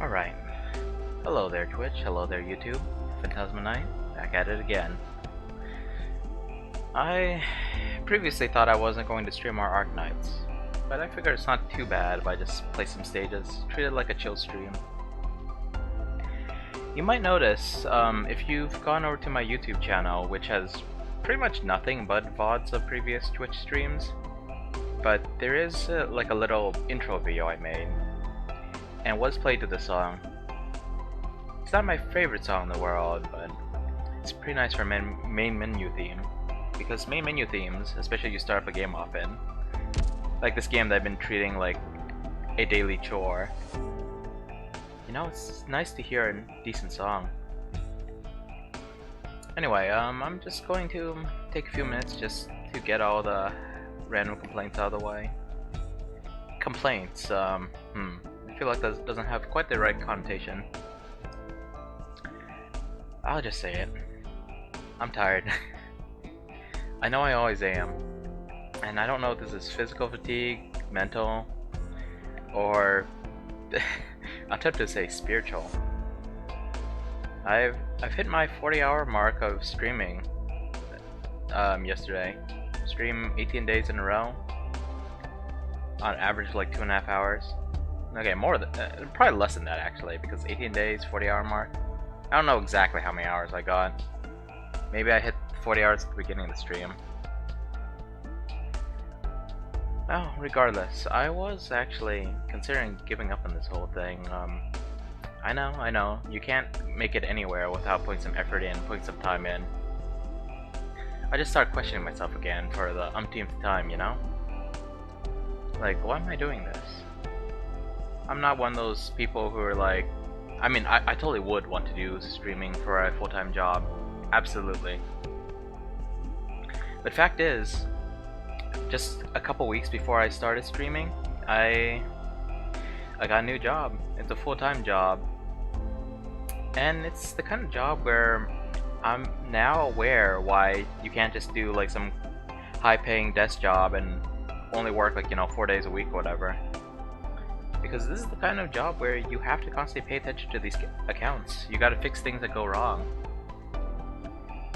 Alright. Hello there Twitch, hello there YouTube. Phantasma Knight, back at it again. I previously thought I wasn't going to stream our Arknights, but I figured it's not too bad if I just play some stages, treat it like a chill stream. You might notice, if you've gone over to my YouTube channel, which has pretty much nothing but VODs of previous Twitch streams, but there is like a little intro video I made, and was played to the song. It's not my favorite song in the world, but it's pretty nice for main menu theme, because main menu themes, especially you start up a game often, like this game that I've been treating like a daily chore, you know, it's nice to hear a decent song. Anyway, I'm just going to take a few minutes just to get all the random complaints out of the way. Complaints, I feel like that doesn't have quite the right connotation. I'll just say it. I'm tired. I know I always am. And I don't know if this is physical fatigue, mental, or I'm tempted to say spiritual. I've hit my 40-hour mark of streaming yesterday. Stream 18 days in a row. On average like 2.5 hours. Okay, more than probably less than that actually, because 18 days, 40-hour mark. I don't know exactly how many hours I got. Maybe I hit 40 hours at the beginning of the stream. Well, regardless, I was actually considering giving up on this whole thing. I know, you can't make it anywhere without putting some effort in, putting some time in. I just started questioning myself again for the umpteenth time, you know? Like, why am I doing this? I'm not one of those people who are like, I mean, I totally would want to do streaming for a full-time job. Absolutely. But fact is, just a couple weeks before I started streaming, I got a new job. It's a full-time job. And it's the kind of job where I'm now aware why you can't just do like some high-paying desk job and only work like, you know, 4 days a week or whatever. Because this is the kind of job where you have to constantly pay attention to these accounts. You gotta fix things that go wrong.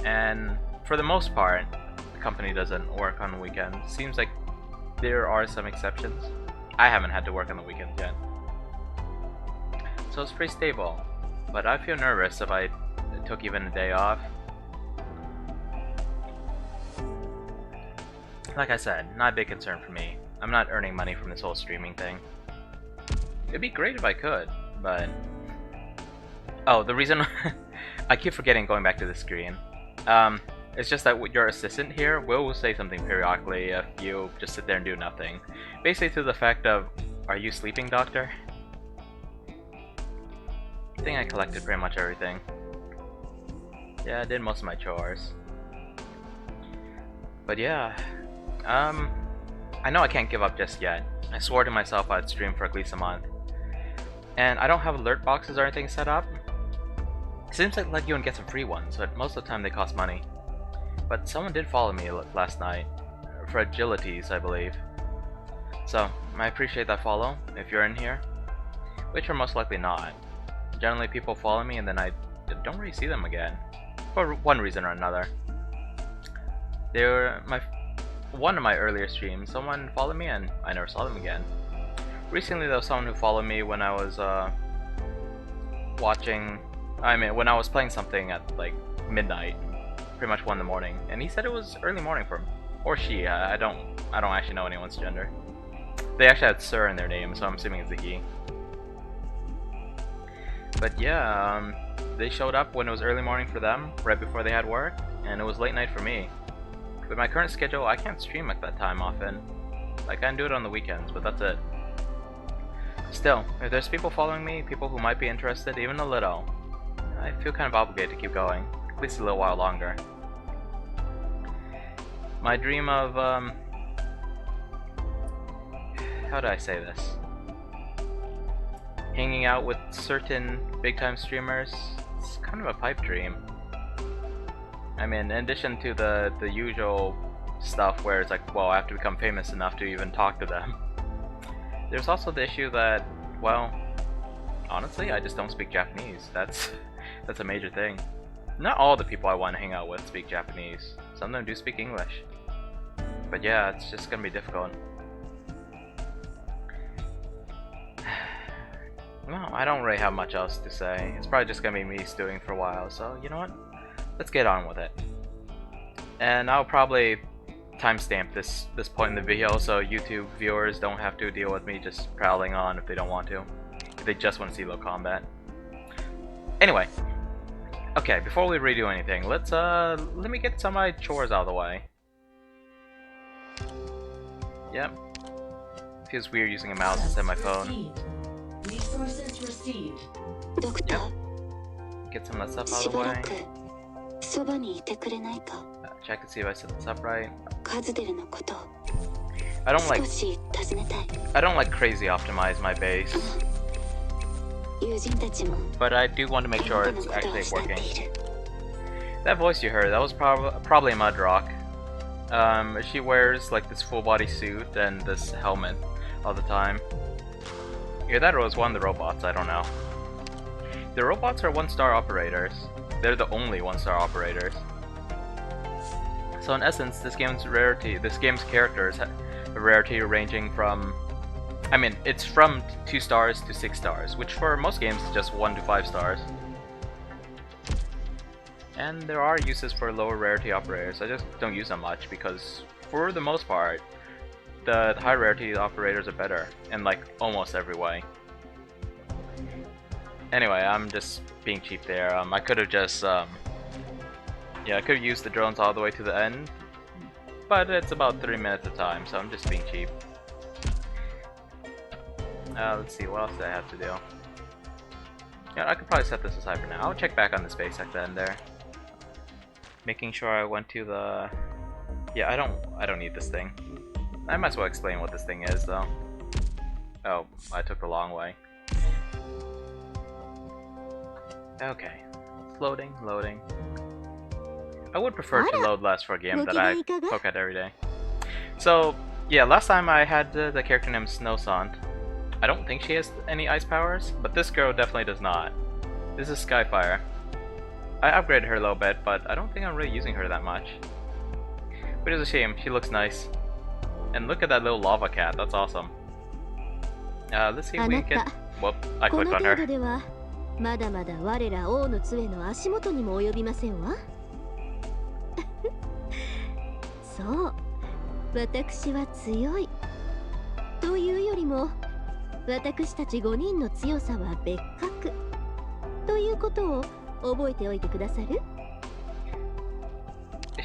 And for the most part, the company doesn't work on weekends. Seems like there are some exceptions. I haven't had to work on the weekends yet. So it's pretty stable. But I feel nervous if I took even a day off. Like I said, not a big concern for me. I'm not earning money from this whole streaming thing. It'd be great if I could, but... Oh, the reason... I keep forgetting going back to the screen. It's just that your assistant here will say something periodically if you just sit there and do nothing. Basically to the effect of, "Are you sleeping, doctor?" I think I collected pretty much everything. Yeah, I did most of my chores. But yeah, I know I can't give up just yet. I swore to myself I'd stream for at least a month. And I don't have alert boxes or anything set up. It seems like you can get some free ones, but most of the time they cost money. But someone did follow me last night, for agilities I believe. So, I appreciate that follow, if you're in here. Which are most likely not. Generally people follow me and then I don't really see them again. For one reason or another. They were one of my earlier streams, someone followed me and I never saw them again. Recently there was someone who followed me when I was when I was playing something at like midnight, pretty much 1 in the morning, and he said it was early morning for him. Or she, I don't actually know anyone's gender. They actually had sir in their name, so I'm assuming it's a he. But yeah, they showed up when it was early morning for them, right before they had work, and it was late night for me. With my current schedule, I can't stream at that time often. I can do it on the weekends, but that's it. Still, if there's people following me, people who might be interested, even a little, I feel kind of obligated to keep going, at least a little while longer. My dream of, how do I say this? Hanging out with certain big-time streamers, it's kind of a pipe dream. I mean, in addition to the usual stuff where it's like, well, I have to become famous enough to even talk to them. There's also the issue that, well, Honestly, I just don't speak Japanese. That's a major thing. Not all the people I want to hang out with speak Japanese. Some of them do speak English. But yeah, it's just gonna be difficult. Well, I don't really have much else to say. It's probably just gonna be me stewing for a while, so you know what? Let's get on with it. And I'll probably timestamp this point in the video so YouTube viewers don't have to deal with me just prowling on if they don't want to. If they just want to see low combat. Anyway. Okay, before we redo anything, let me get some of my chores out of the way. Yep. Feels weird using a mouse instead of my phone. Resources received. Yep. Get some of that stuff out of the way. Check and see if I set this up right. I don't like crazy optimize my base. But I do want to make sure it's actually working. That voice you heard, that was probably Mudrock. She wears like this full body suit and this helmet all the time. Either that or it was one of the robots, I don't know. The robots are 1-star operators. They're the only 1-star operators. So in essence, this game's characters have a rarity ranging from, I mean, it's from 2 stars to 6 stars, which for most games is just 1 to 5 stars. And there are uses for lower rarity operators. I just don't use them much because, for the most part, the high rarity operators are better in like almost every way. Anyway, I'm just being cheap there. I could have just, yeah, I could have used the drones all the way to the end, but it's about 3 minutes a time, so I'm just being cheap. Let's see, what else do I have to do? Yeah, I could probably set this aside for now. I'll check back on the space at the end there. Making sure I went to the... Yeah, I don't need this thing. I might as well explain what this thing is, though. Oh, I took the long way. Okay. It's loading. I would prefer to load less for a game that I poke at every day. So, yeah, last time I had the character named Snowsant. I don't think she has any ice powers, but this girl definitely does not. This is Skyfire. I upgraded her a little bit, but I don't think I'm really using her that much. But it's a shame, she looks nice. And look at that little lava cat, that's awesome. Let's see if we can... Whoop, I clicked on her.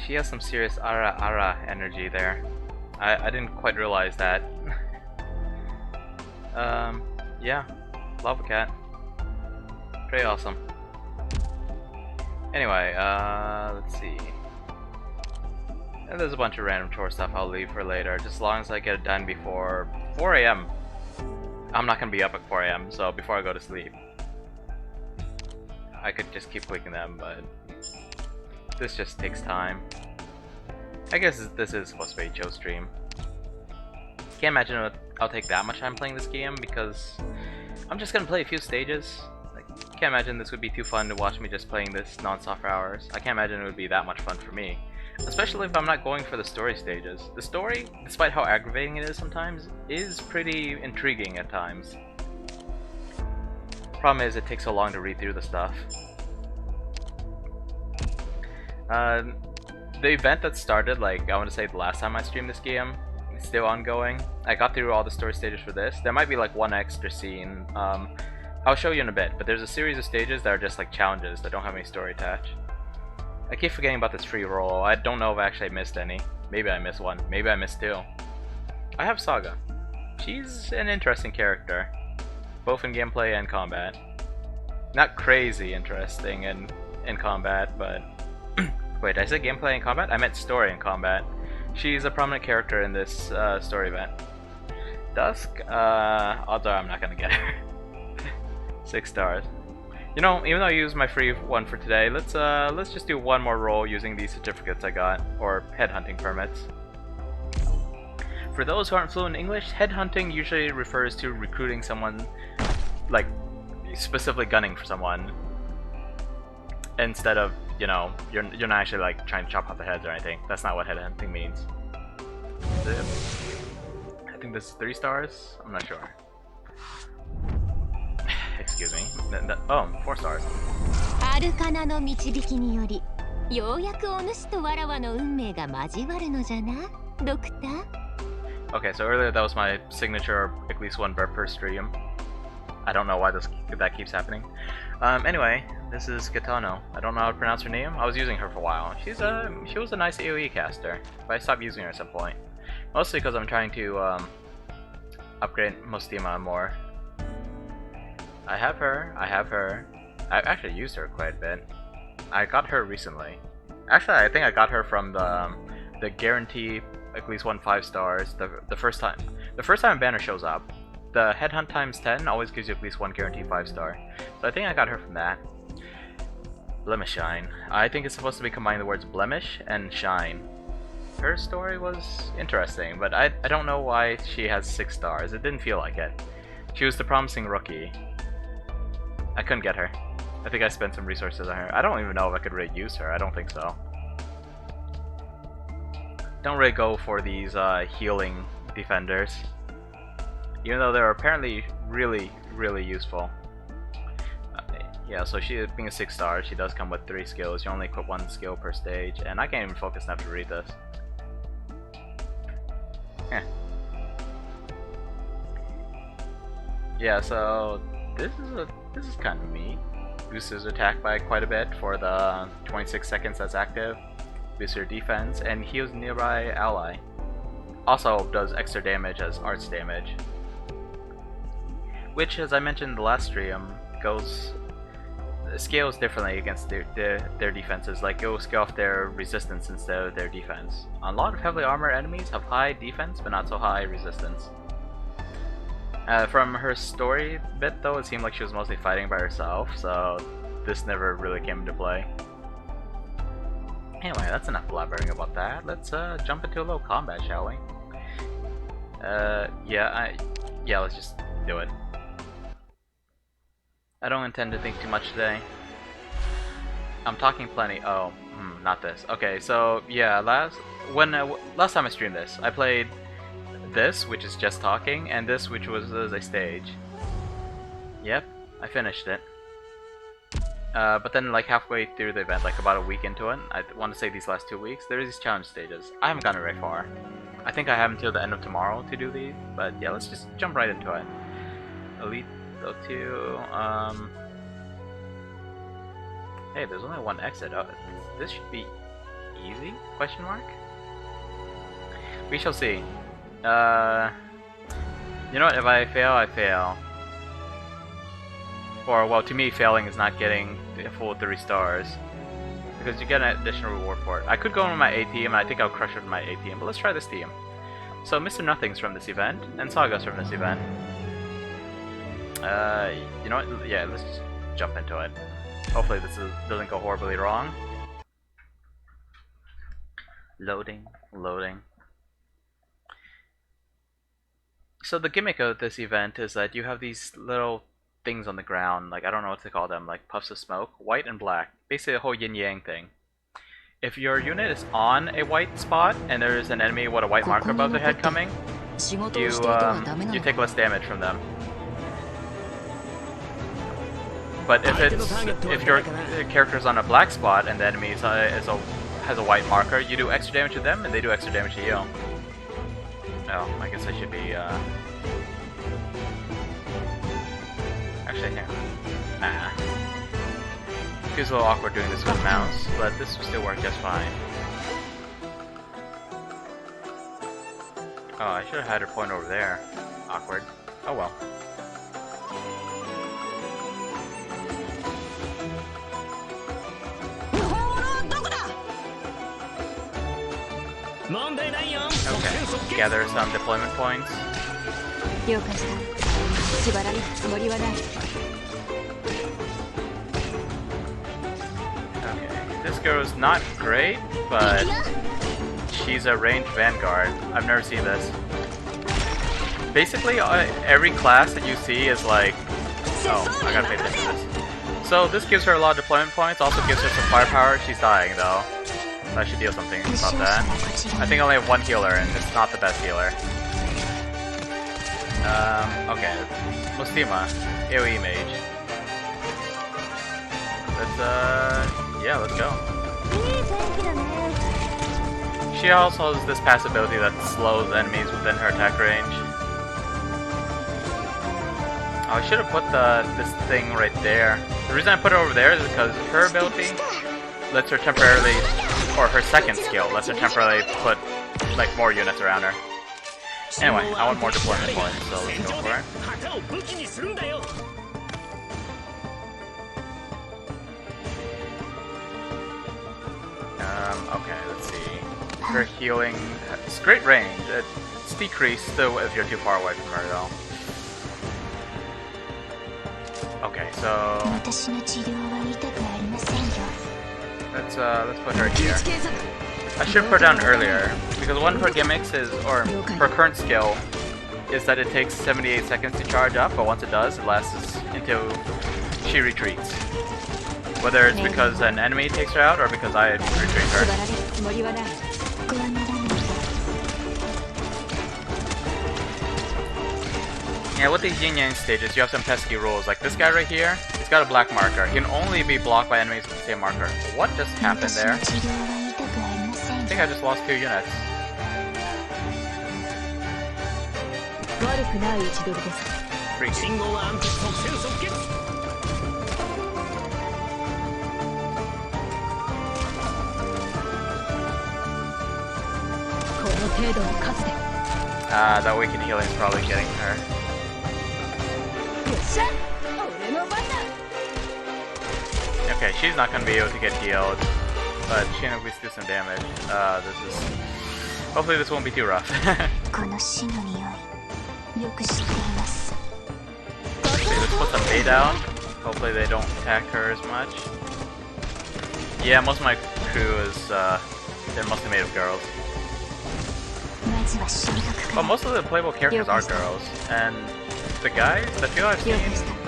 She has some serious ara energy there. I didn't quite realize that. Yeah, lava cat. Pretty awesome. Anyway, let's see. And there's a bunch of random chore stuff I'll leave for later, just as long as I get it done before 4 AM. I'm not gonna be up at 4 AM, so before I go to sleep. I could just keep clicking them, but this just takes time. I guess this is supposed to be a chill stream. Can't imagine I'll take that much time playing this game because I'm just gonna play a few stages. Like, can't imagine this would be too fun to watch me just playing this non-stop for hours. I can't imagine it would be that much fun for me. Especially if I'm not going for the story stages. The story, despite how aggravating it is sometimes, is pretty intriguing at times. Problem is, it takes so long to read through the stuff. The event that started, like, I want to say the last time I streamed this game, is still ongoing. I got through all the story stages for this. There might be like one extra scene. I'll show you in a bit, but there's a series of stages that are just like challenges that don't have any story attached. I keep forgetting about this free roll. I don't know if I actually missed any. Maybe I missed one. Maybe I missed 2. I have Saga. She's an interesting character, both in gameplay and combat. Not crazy interesting in combat, but... Wait, I said gameplay and combat? I meant story and combat. She's a prominent character in this story event. Dusk? Odds are I'm not gonna get her. 6 stars. You know, even though I used my free one for today, let's just do one more roll using these certificates I got, or headhunting permits. For those who aren't fluent in English, headhunting usually refers to recruiting someone, like, specifically gunning for someone instead of, you know, you're not actually like trying to chop off the heads or anything. That's not what headhunting means. I think this is 3 stars. I'm not sure. Excuse me. Oh, 4 stars. アルカナの導きにより、ようやくお主とわらわの運命が交わるのじゃな、ドクター。Okay, so earlier that was my signature, at least one burp per stream. I don't know why that keeps happening. Anyway, this is Kitano. I don't know how to pronounce her name. I was using her for a while. She was a nice AoE caster, but I stopped using her at some point. Mostly because I'm trying to upgrade Mostima more. I have her. I've actually used her quite a bit. I got her recently. Actually, I think I got her from the guarantee at least 1 5 stars the first time. The first time a banner shows up, the headhunt times 10 always gives you at least 1 guaranteed 5 star. So I think I got her from that. Blemish Shine. I think it's supposed to be combining the words blemish and shine. Her story was interesting, but I don't know why she has 6 stars. It didn't feel like it. She was the promising rookie. I couldn't get her. I think I spent some resources on her. I don't even know if I could really use her. I don't think so. Don't really go for these healing defenders, even though they're apparently really useful. Yeah, so she being a 6 star, she does come with 3 skills. You only equip 1 skill per stage, and I can't even focus enough to read this. Yeah, so this is kind of neat. Boosts his attack by quite a bit for the 26 seconds that's active. Boosts your defense and heals nearby ally. Also does extra damage as arts damage, which, as I mentioned in the last stream, scales differently against their defenses. Like, it will scale off their resistance instead of their defense. A lot of heavily armored enemies have high defense but not so high resistance. From her story bit though, it seemed like she was mostly fighting by herself, so this never really came into play. Anyway, that's enough blabbering about that. Let's jump into a little combat, shall we? Yeah, let's just do it. I don't intend to think too much today. I'm talking plenty. Oh, not this. Okay, so yeah, last time I streamed this, I played this, which is just talking, and this, which was a stage. Yep, I finished it. But then, like, halfway through the event, like about a week into it, I want to say these last 2 weeks, there are these challenge stages. I haven't gotten very far. I think I have until the end of tomorrow to do these, but yeah, let's just jump right into it. Elite 02, hey, there's only 1 exit. Oh, this should be easy? Question mark? We shall see. You know what, if I fail, I fail. Or, well, to me, failing is not getting the full 3 stars, because you get an additional reward for it. I could go on my A team, and I think I'll crush it with my A team, but let's try this team. So, Mr. Nothing's from this event, and Saga's from this event. You know what? Yeah, let's just jump into it. Hopefully this doesn't go horribly wrong. Loading. So the gimmick of this event is that you have these little things on the ground, like, I don't know what to call them, like puffs of smoke, white and black. Basically a whole yin-yang thing. If your unit is on a white spot and there is an enemy with a white marker above their head coming, you take less damage from them. But if your character's on a black spot and the enemy has a white marker, you do extra damage to them and they do extra damage to you. Oh, I guess I should be actually, hang on. Feels a little awkward doing this with a mouse, but this will still work just fine. Oh, I should have had her point over there. Awkward. Oh well. Okay, gather some deployment points. Okay, this girl is not great, but she's a ranged vanguard. I've never seen this. Basically, every class that you see is like Oh, I gotta pay attention to this. So this gives her a lot of deployment points, also gives her some firepower. She's dying though. So I should deal something about that. I think I only have one healer and it's not the best healer. Okay. Mustima, AoE mage. Yeah, let's go. She also has this passive ability that slows enemies within her attack range. Oh, I should have put this thing right there. The reason I put it over there is because her ability lets her temporarily, or her second skill lets her temporarily put like more units around her. Anyway, I want more deployment points, so let's go for it. Okay, let's see. Her healing, it's great range. It's decreased still if you're too far away from her though. Okay, so let's put her here. I should have put her down earlier because one of her gimmicks is, or her current skill, is that it takes 78 seconds to charge up, but once it does, it lasts until she retreats. Whether it's because an enemy takes her out or because I retreat her. Yeah, with these yin yang stages, you have some pesky rules. Like this guy right here, he's got a black marker. He can only be blocked by enemies with the same marker. What just happened there? I think I just lost 2 units. Freaky. That weakened healing is probably getting her. Okay, she's not gonna be able to get healed, but she can at least do some damage. Hopefully this won't be too rough. Okay, let's put some bait down. Hopefully they don't attack her as much. Yeah, most of my crew is, they're mostly made of girls. Well, most of the playable characters are girls, and the guys, the few I've seen,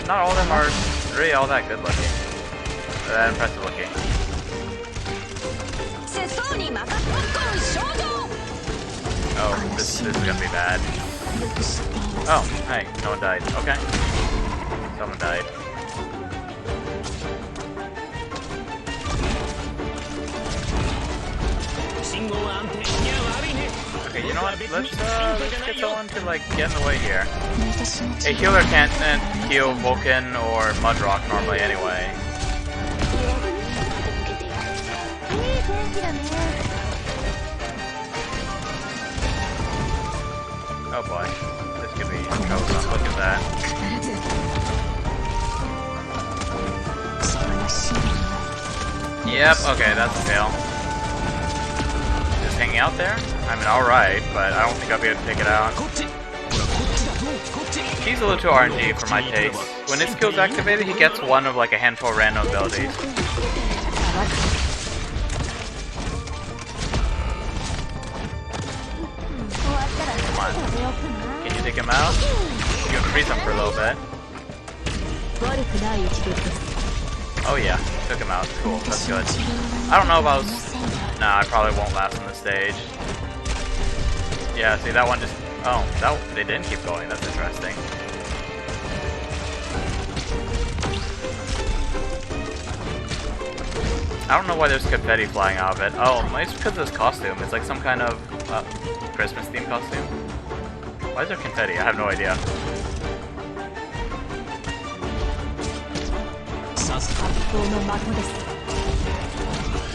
not all of them are really all that good looking. That impressive looking. Oh, this is gonna be bad. Oh, hey, no one died. Okay. Someone died. Okay, you know what? Let's get someone to like get in the way here. A healer can't heal Vulcan or Mudrock normally anyway. Oh boy, this could be troublesome. Look at that. Yep. Okay, that's a fail. Just hanging out there? I mean, alright, but I don't think I'll be able to take it out. He's a little too RNG for my taste. When his skill's activated, he gets one of like a handful of random abilities. Come on. Can you take him out? You can freeze him for a little bit. Oh yeah, took him out. Cool, that's good. I don't know about... Nah, I probably won't last on this stage. Yeah, see that one just... Oh, they didn't keep going. That's interesting. I don't know why there's confetti flying out of it. Oh, maybe it's because of this costume. It's like some kind of Christmas themed costume. Why is there confetti? I have no idea.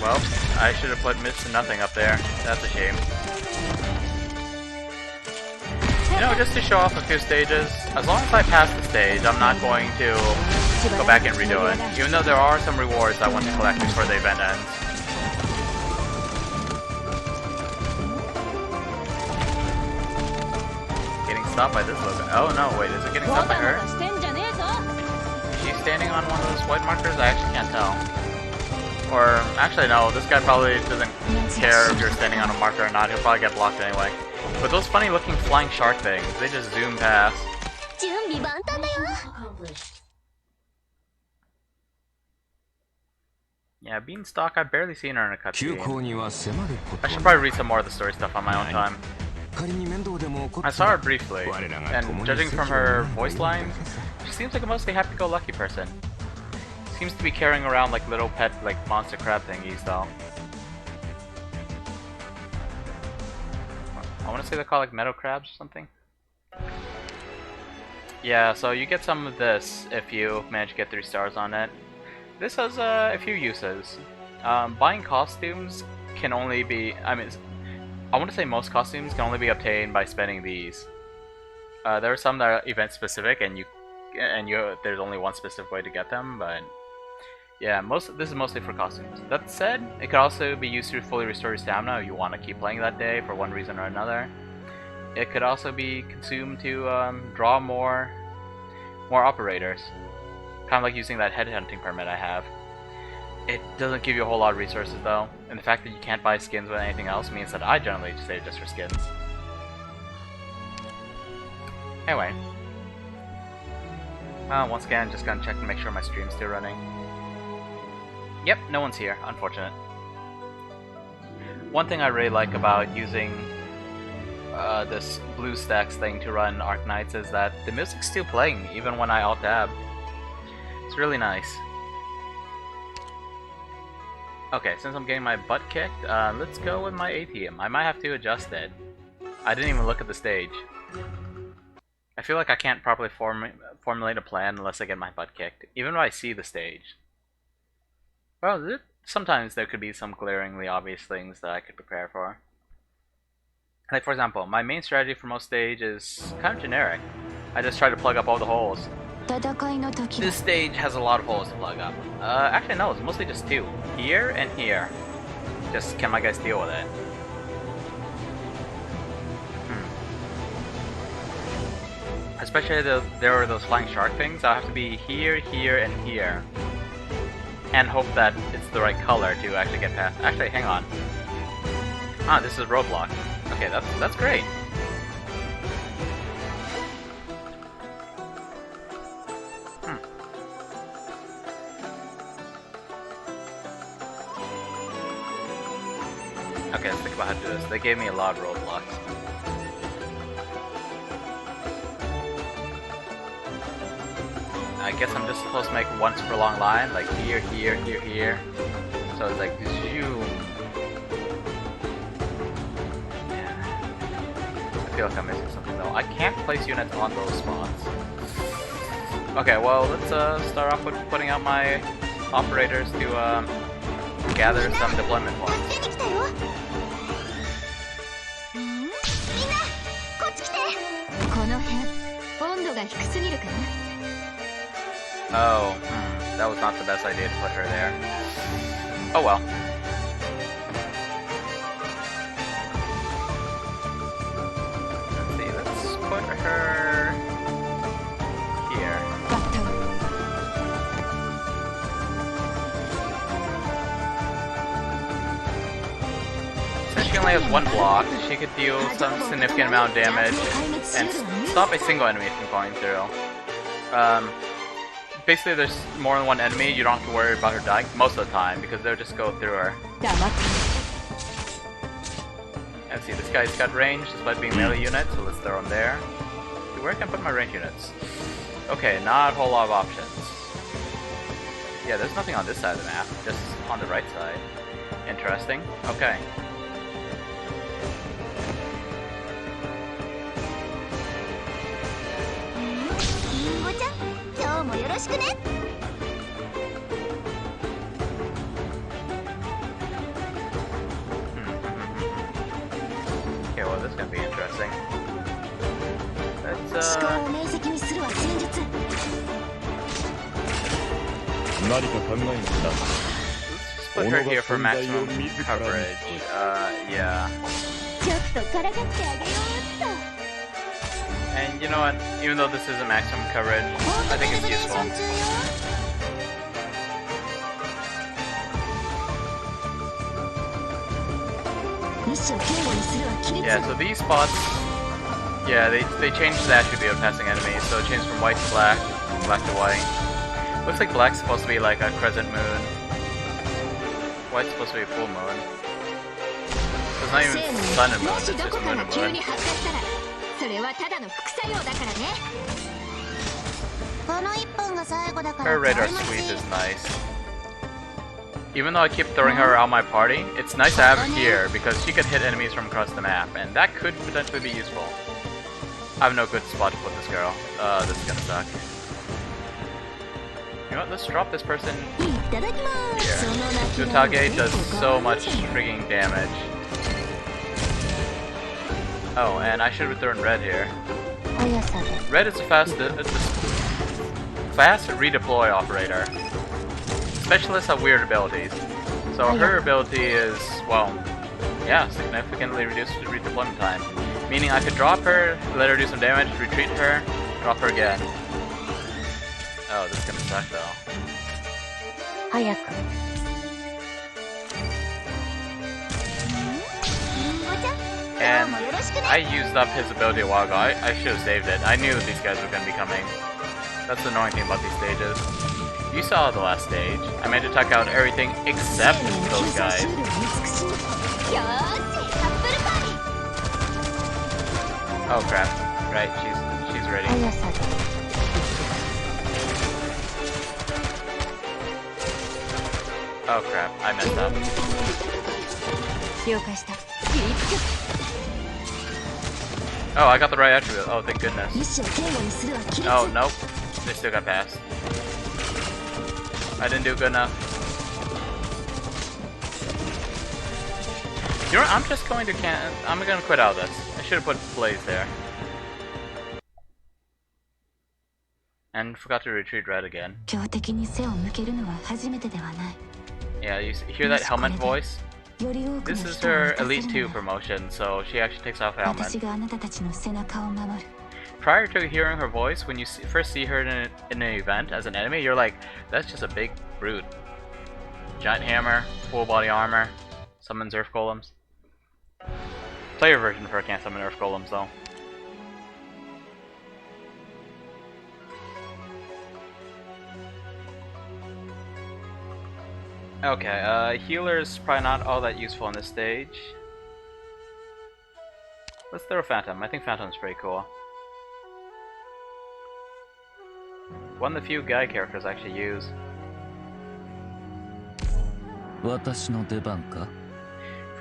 Well, I should have put Mr. Nothing up there. That's a shame. You know, just to show off a few stages, as long as I pass the stage, I'm not going to go back and redo it. Even though there are some rewards I want to collect before the event ends. Getting stopped by this logo. Oh no, wait, is it getting stopped by her? Is she standing on one of those white markers? I actually can't tell. Or, actually no, this guy probably doesn't care if you're standing on a marker or not, he'll probably get blocked anyway. But those funny looking flying shark things, they just zoom past. Yeah, Beanstalk, I've barely seen her in a cutscene. には迫ること I should probably read some more of the story stuff on my own time. 仮に面倒でも起こ I った saw ら her briefly, 我らが and 共に judging 席を from her 担う voice がいい lines, だけさ she seems like a mostly happy-go-lucky person. Seems to be carrying around like little pet, like monster crab thingies, though. I want to say they're called like meadow crabs or something. Yeah, so you get some of this if you manage to get 3 stars on it. This has a few uses. Buying costumes can only be, I want to say most costumes can only be obtained by spending these. There are some that are event specific, and there's only one specific way to get them, but yeah, this is mostly for costumes. That said, it could also be used to fully restore your stamina if you want to keep playing that day for one reason or another. It could also be consumed to draw more operators, kind of like using that headhunting permit I have. It doesn't give you a whole lot of resources though, and the fact that you can't buy skins with anything else means that I generally just save just for skins. Anyway, once again, just gonna check to make sure my stream's still running. Yep, no one's here. Unfortunate. One thing I really like about using this BlueStacks thing to run Arknights is that the music's still playing even when I alt-tab. It's really nice. Okay, since I'm getting my butt kicked, let's go with my ATM. I might have to adjust it. I didn't even look at the stage. I feel like I can't properly formulate a plan unless I get my butt kicked, even if I see the stage. Well, sometimes there could be some glaringly obvious things that I could prepare for. Like, for example, my main strategy for most stage is kind of generic. I just try to plug up all the holes. This stage has a lot of holes to plug up. Actually no, it's mostly just 2. Here and here. Just can my guys deal with it? Especially if there are those flying shark things, I'll have to be here, here, and here. And hope that it's the right color to actually get past. Actually, hang on. Ah, this is roadblock. Okay, that's great. Okay, let's think about how to do this. They gave me a lot of roadblocks. I guess I'm just supposed to make one super long line, like here, here, here, here. So it's like zoom. Yeah. I feel like I'm missing something though. I can't place units on those spots. Okay, well let's start off with putting out my operators to gather some deployment points. Oh, that was not the best idea to put her there. Oh well. Let's see, let's put her here. Since she only has 1 block, she could deal some significant amount of damage and stop a single enemy from going through. Basically, there's more than 1 enemy, you don't have to worry about her dying most of the time because they'll just go through her. Let's see, this guy's got range despite being melee unit, so let's throw him there. Where can I put my range units? Okay, not a whole lot of options. Yeah, there's nothing on this side of the map, just on the right side. Interesting. Okay. Okay, well this is gonna be interesting. Let's put her here for maximum coverage. Yeah. And you know what? Even though this isn't maximum coverage, I think it's useful. Yeah, so these spots, yeah, they changed the attribute of passing enemies, so it changed from white to black to white. Looks like black's supposed to be like a crescent moon. why it's supposed to be full moon. It's not even sun and moon, it's just moon and moon. それはただの副作用だからね。この一本が最後だから。 Her radar sweep is nice. Even though I keep throwing her out my party, it's nice to have her here because she could hit enemies from across the map, and that could potentially be useful. I have no good spot to put this girl. This is gonna suck. You know what, let's drop this person here. Utage does so much freaking damage. Oh, and I should have thrown red here. Red is a fast redeploy operator. Specialists have weird abilities. So her ability is, well, yeah, significantly reduced redeployment time. Meaning I could drop her, let her do some damage, retreat her, drop her again. Oh, this is gonna suck though. And I used up his ability a while ago. I should have saved it. I knew that these guys were gonna be coming. That's the annoying thing about these stages. You saw the last stage. I made to tuck out everything except those guys. Oh crap. Right, she's ready. Oh crap, I messed up. Oh, I got the right attribute. Oh, thank goodness. Oh, nope. They still got passed. I didn't do good enough. You know what? I'm just going to I'm gonna quit out of this. I should have put Blaze there. And forgot to retreat red again. Yeah, you hear that helmet voice? This is her Elite 2 promotion, so she actually takes off her helmet. Prior to hearing her voice, when you first see her in an event as an enemy, you're like, that's just a big brute. Giant hammer, full body armor, summons Earth Golems. Player version of her can't summon Earth Golems though. Okay, healer's probably not all that useful on this stage. Let's throw Phantom. I think Phantom's pretty cool. One of the few guy characters I actually use. For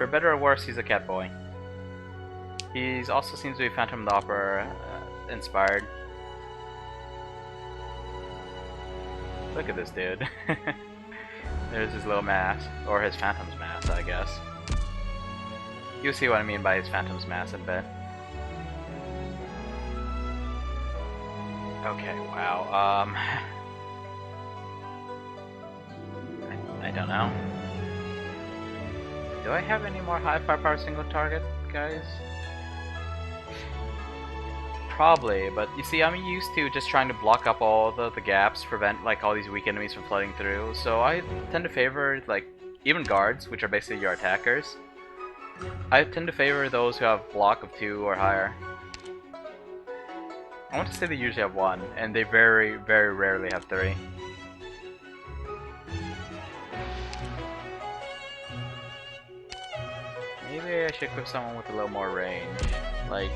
better or worse, he's a cat boy. He also seems to be Phantom the Opera inspired. Look at this dude. There's his little mask, or his Phantom's mask, I guess. You'll see what I mean by his Phantom's mask in a bit. Okay, wow, I don't know. Do I have any more high firepower single target guys? Probably, but you see, I'm used to just trying to block up all the gaps, prevent like all these weak enemies from flooding through, so I tend to favor, like, even guards, which are basically your attackers. I tend to favor those who have block of 2 or higher. I want to say they usually have 1, and they very, very rarely have 3. Maybe I should equip someone with a little more range, like...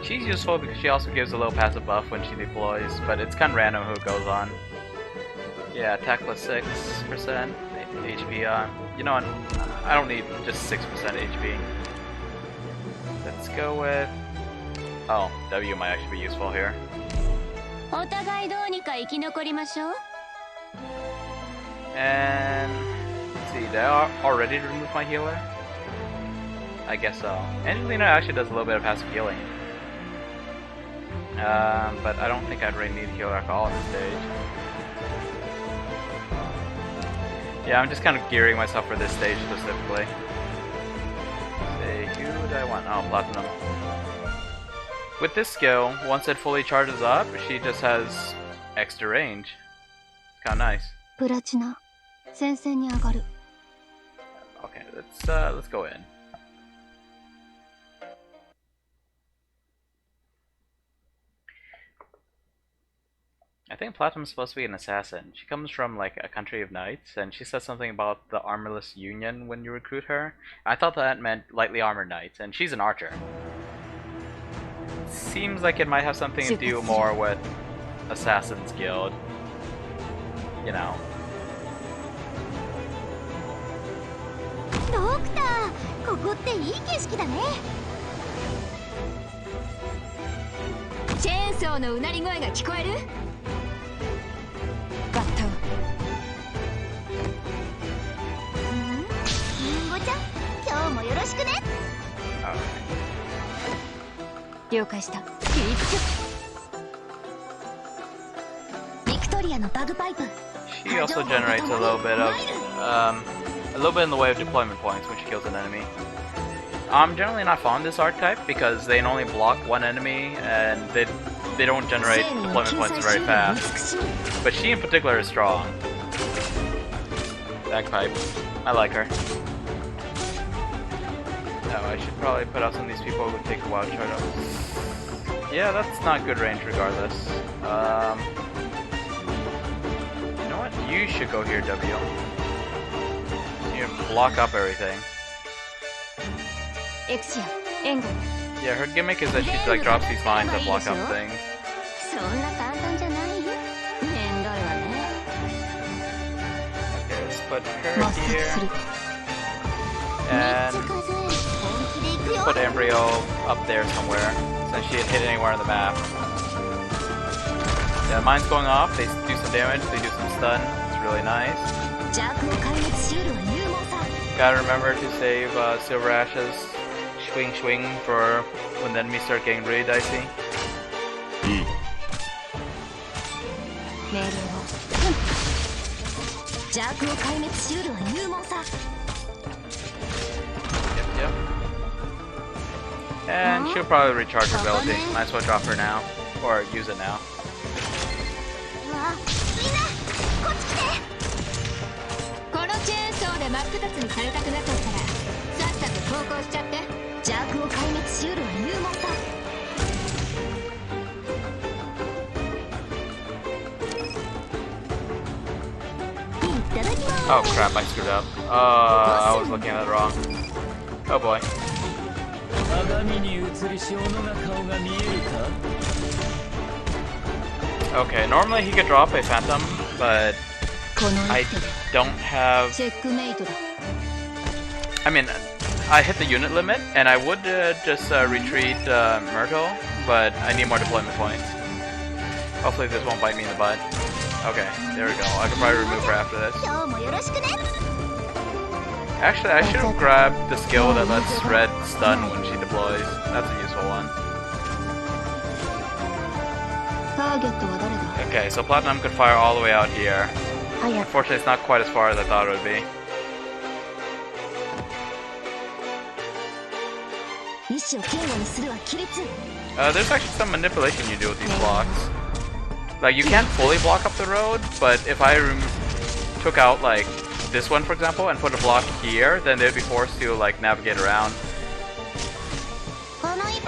She's useful because she also gives a little passive buff when she deploys, but it's kind of random who it goes on. Yeah, attack plus 6% HP on. You know what? I don't need just 6% HP. Let's go with... Oh, W might actually be useful here. And... let's see, did I already remove my healer? I guess so. Angelina actually does a little bit of passive healing. But I don't think I'd really need healer alcohol at this stage. Yeah, I'm just kind of gearing myself for this stage specifically. Say, who do I want? Oh, Platinum. With this skill, once it fully charges up, she just has extra range. It's kind of nice. Okay, let's go in. I think Platinum's supposed to be an assassin. She comes from like a country of knights, and she says something about the armorless union when you recruit her. I thought that meant lightly armored knights, and she's an archer. Seems like it might have something to do more with Assassin's Guild. You know. ドクター、ここっていい景色だね。チェーンソーのうなり声が聞こえる？バッタ。リンゴちゃん、今日もよろしくね。了解した。ビクトリアのバグパイプ。She also generates a little bit in the way of deployment points when she kills an enemy. I'm generally not fond of this archetype because they can only block one enemy and they don't generate deployment points very fast. But she in particular is strong. Bagpipe. I like her. No, I should probably put out some of these people who take a wild shard up. Yeah, that's not good range regardless. You know what? You should go here, W. You block up everything. Yeah, her gimmick is that she like drops these mines that block up things. Okay, let's put her here. And let's put Embryo up there somewhere, since she had hit anywhere on the map. Yeah, the mine's going off, they do some damage, they do some stun, it's really nice. Gotta remember to save Silver Ashes, swing for when the enemies start getting really dicey. Yep. And she'll probably recharge her ability. Might as well drop her now. Or use it now. Oh crap, I screwed up. I was looking at it wrong. Oh boy. Okay, normally he could drop a Phantom, but I don't have... I mean, I hit the unit limit, and I would just retreat Myrtle, but I need more deployment points. Hopefully this won't bite me in the butt. Okay, there we go. I could probably remove her after this. Actually, I should have grabbed the skill that lets Red stun when she deploys. That's a useful one. Okay, so Platinum could fire all the way out here. Unfortunately, it's not quite as far as I thought it would be. There's actually some manipulation you do with these blocks. Like, you can't fully block up the road, but if I took out, like, this one, for example, and put a block here, then they'd be forced to, like, navigate around.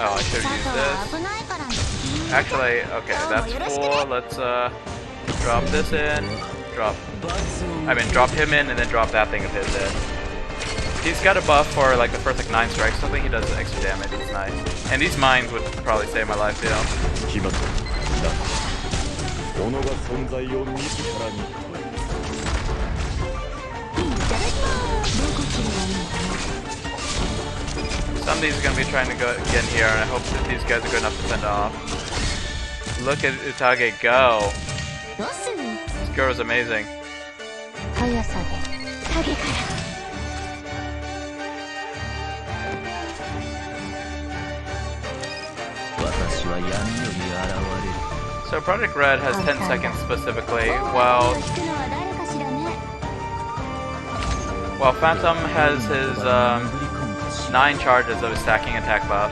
Oh, I should have used this. Actually, okay, that's full. Let's, drop this in. Drop him in, and then drop that thing of his in. He's got a buff for, like, the first, like, 9 strikes or something. He does extra damage. It's nice. And these mines would probably save my life, too. Some of these are going to be trying to get in here, and I hope that these guys are good enough to fend off. Look at Utage go! This girl is amazing. So Project Red has 10 seconds specifically, while Phantom has his 9 charges of his stacking attack buff.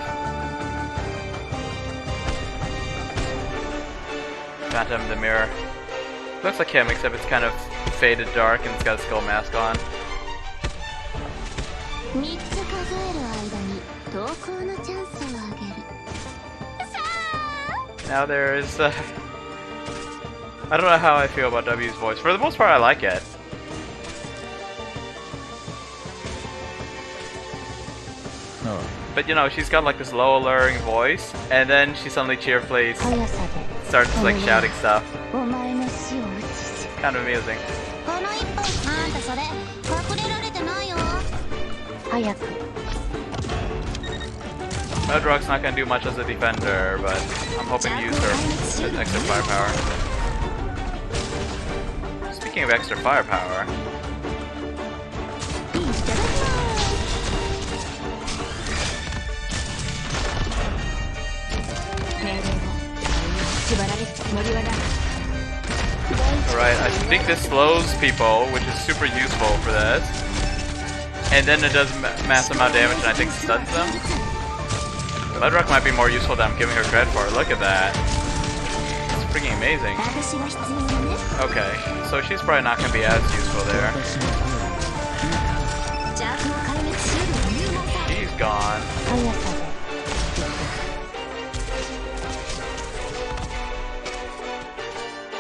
Phantom, the mirror. Looks like him, except it's kind of faded dark and it's got a skull mask on. Now there is I don't know how I feel about W's voice. For the most part, I like it.あ But you know, she's got like this low alluring voice, and then she suddenly cheerfully starts like shouting stuff. お前の死を映す Kind of amusing. この一本あんたそれ隠れられてないよ早く Mudrock's not gonna do much as a defender, but I'm hoping to use her extra firepower. Speaking of extra firepower, いただきます 命令を縛られ森はな alright, I think this slows people, which is super useful for this. And then it does massive amount of damage, and I think stuns them. Mudrock might be more useful than I'm giving her credit for. Look at that. It's freaking amazing. 私が必要だね Okay, so she's probably not gonna be as useful there. 邪悪を壊滅し得る入門さ She's gone. 速さで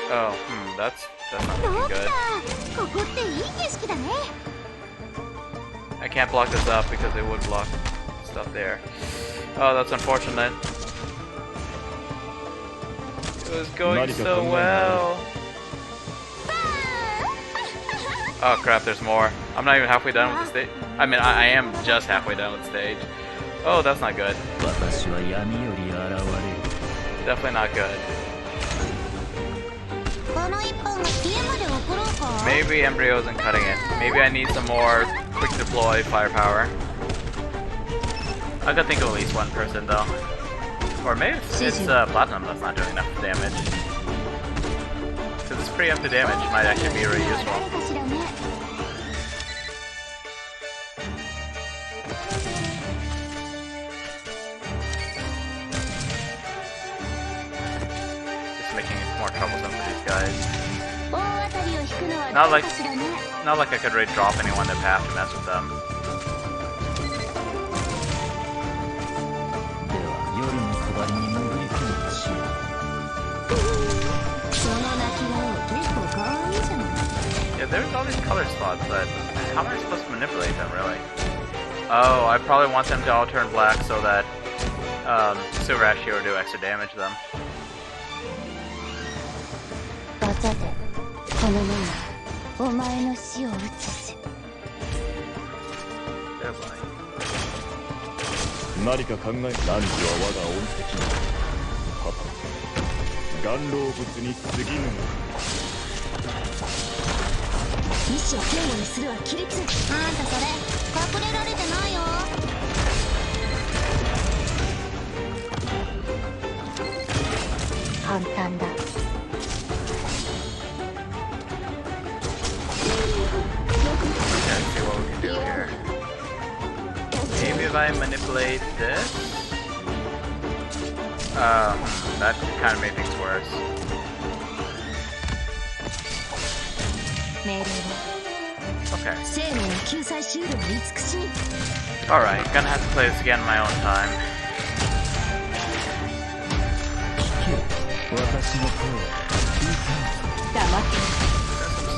Oh, that's not どう looking か good. ここっていい景色だね I can't block this up because it would block stuff there. Oh, that's unfortunate. It was going so well. Oh crap, there's more. I'm not even halfway done with the stage. I mean, I am just halfway done with the stage. Oh, that's not good. 私は闇より現れる Definitely not good. この一本が家まで送ろうか Maybe Embryo isn't cutting it. Maybe I need some more quick deploy firepower. I could think of at least one person though. Or maybe it's Platinum that's not doing enough damage. Because it's preemptive damage might actually be really useful. 誰かしらね Just making it more troublesome for these guys. 大当たりを引くのは Not 誰 like かしらね not like I could really drop anyone that have to mess with them. では夜のそばに潜り込むとしようその泣き顔結構可愛いじゃない Yeah, there's all these color spots, but how am I supposed to manipulate them really? Oh, I probably want them to all turn black so that Silver Ash Hero do extra damage to them. 技でこの目がお前の死を映す They're blind. 何か考え何時は我が恩敵パパ岩老物に過ぎぬの意志を堅固にするは規律あんたそれ隠れられてないよ簡単だ Okay, let's see what we can do here. Maybe if I manipulate this? That kind of made things worse. 命令を Okay. 生命の救済シールを慈しみ Alright, gonna have to play this again in my own time. 私の声黙って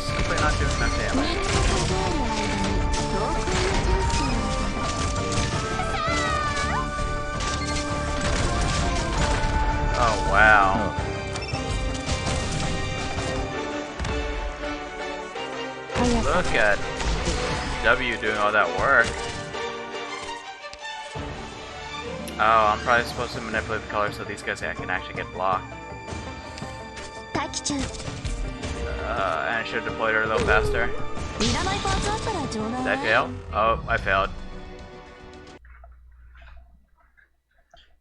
Simply not doing enough damage. 数える間に遠くの人生を Oh wow. Look at W doing all that work. Oh, I'm probably supposed to manipulate the colors so these guys can actually get blocked. 大輝ちゃんい And I should have deployed her a little faster. らないパーツあったらちょうだ Did I い fail? Oh, I failed.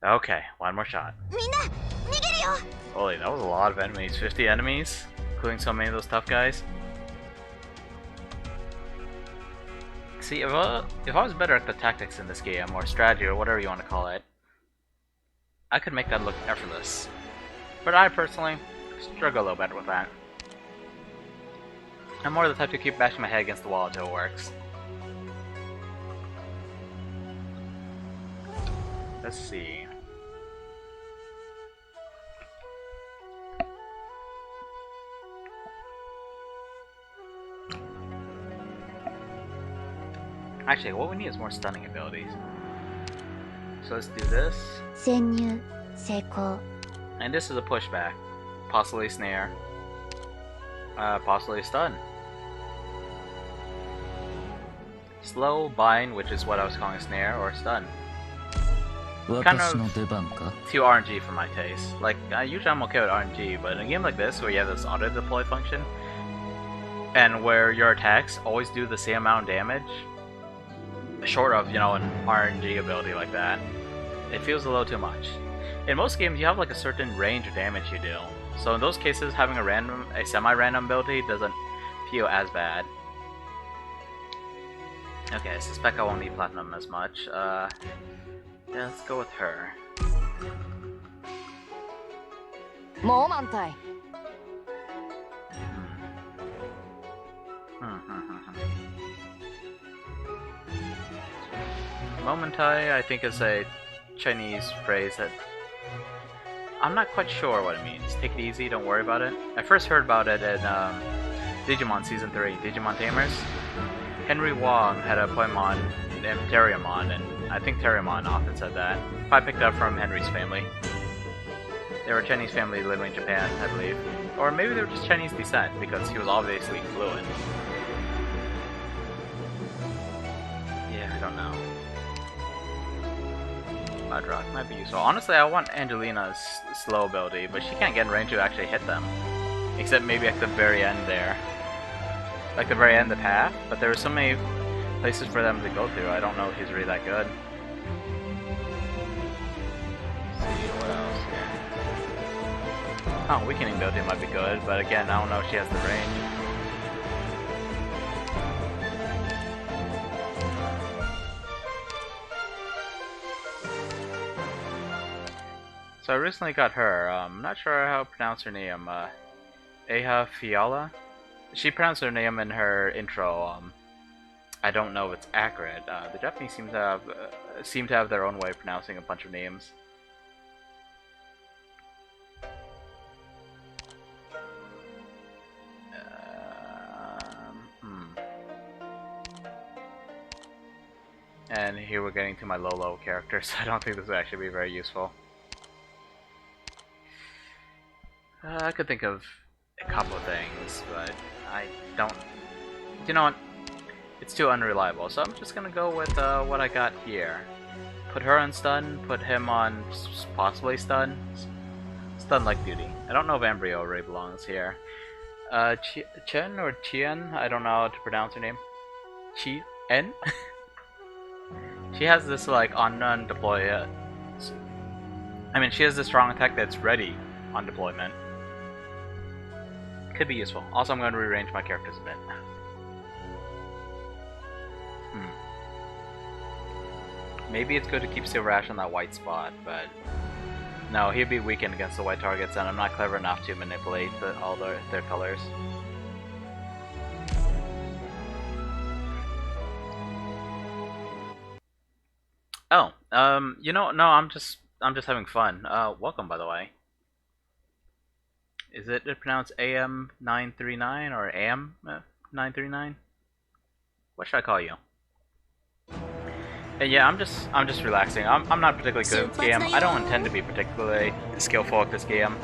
Okay, one more shot. みんな逃げるよ Holy, that was a lot of enemies. 50 enemies, including so many of those tough guys. See, if I was better at the tactics in this game, or strategy, or whatever you want to call it, I could make that look effortless. But I personally struggle a little better with that. I'm more the type to keep bashing my head against the wall until it works. Let's see. Actually, what we need is more stunning abilities. So let's do this. 潜入成功 And this is a pushback. Possibly snare. Possibly stun. Slow, bind, which is what I was calling snare, or stun. Kind 私 of の出番か too RNG for my taste. Like, usually I'm okay with RNG, but in a game like this, where you have this auto-deploy function, and where your attacks always do the same amount of damage, short of, you know, an RNG ability like that, it feels a little too much. In most games, you have like a certain range of damage you do, so in those cases, having a semi-random ability doesn't feel as bad. Okay, I suspect I won't need platinum as much. Yeah, let's go with her. もう満タイ Momentai, I think, is a Chinese phrase that I'm not quite sure what it means. Take it easy, don't worry about it. I first heard about it in Digimon Season 3, Digimon Tamers. Henry Wong had a Poemon named Terriermon, and I think Terriermon often said that. I picked up from Henry's family. They were a Chinese family living in Japan, I believe. Or maybe they were just Chinese descent, because he was obviously fluent. Yeah, I don't know. Rock might be useful. Honestly, I want Angelina's slow ability, but she can't get in range to actually hit them. Except maybe at the very end there. Like the very end of the path, but there were so many places for them to go through, I don't know if he's really that good. Let's see, what else here? Oh, weakening ability might be good, but again, I don't know if she has the range. So I recently got her. I'm not sure how to pronounce her name. Eha Fiala? She pronounced her name in her intro. I don't know if it's accurate. The Japanese seem to have their own way of pronouncing a bunch of names. And here we're getting to my low character, so I don't think this will actually be very useful. I could think of a couple of things, but I don't... You know what? It's too unreliable, so I'm just gonna go with what I got here. Put her on stun, put him on possibly stun. Stun-like duty. I don't know if Embryo really belongs here. Chen or Chien? I don't know how to pronounce her name. Chien? She has this like on deploy. I mean, she has this strong attack that's ready on deployment. Could be useful. Also, I'm going to rearrange my characters a bit. Maybe it's good to keep Silver Ash on that white spot, but no, he'd be weakened against the white targets, and I'm not clever enough to manipulate all their colors. Oh, you know, no, I'm just having fun. Welcome, by the way. Is it pronounced AM939 or AM939? What should I call you? And yeah, I'm just relaxing. I'm not particularly good at this game. I don't intend to be particularly skillful at this game.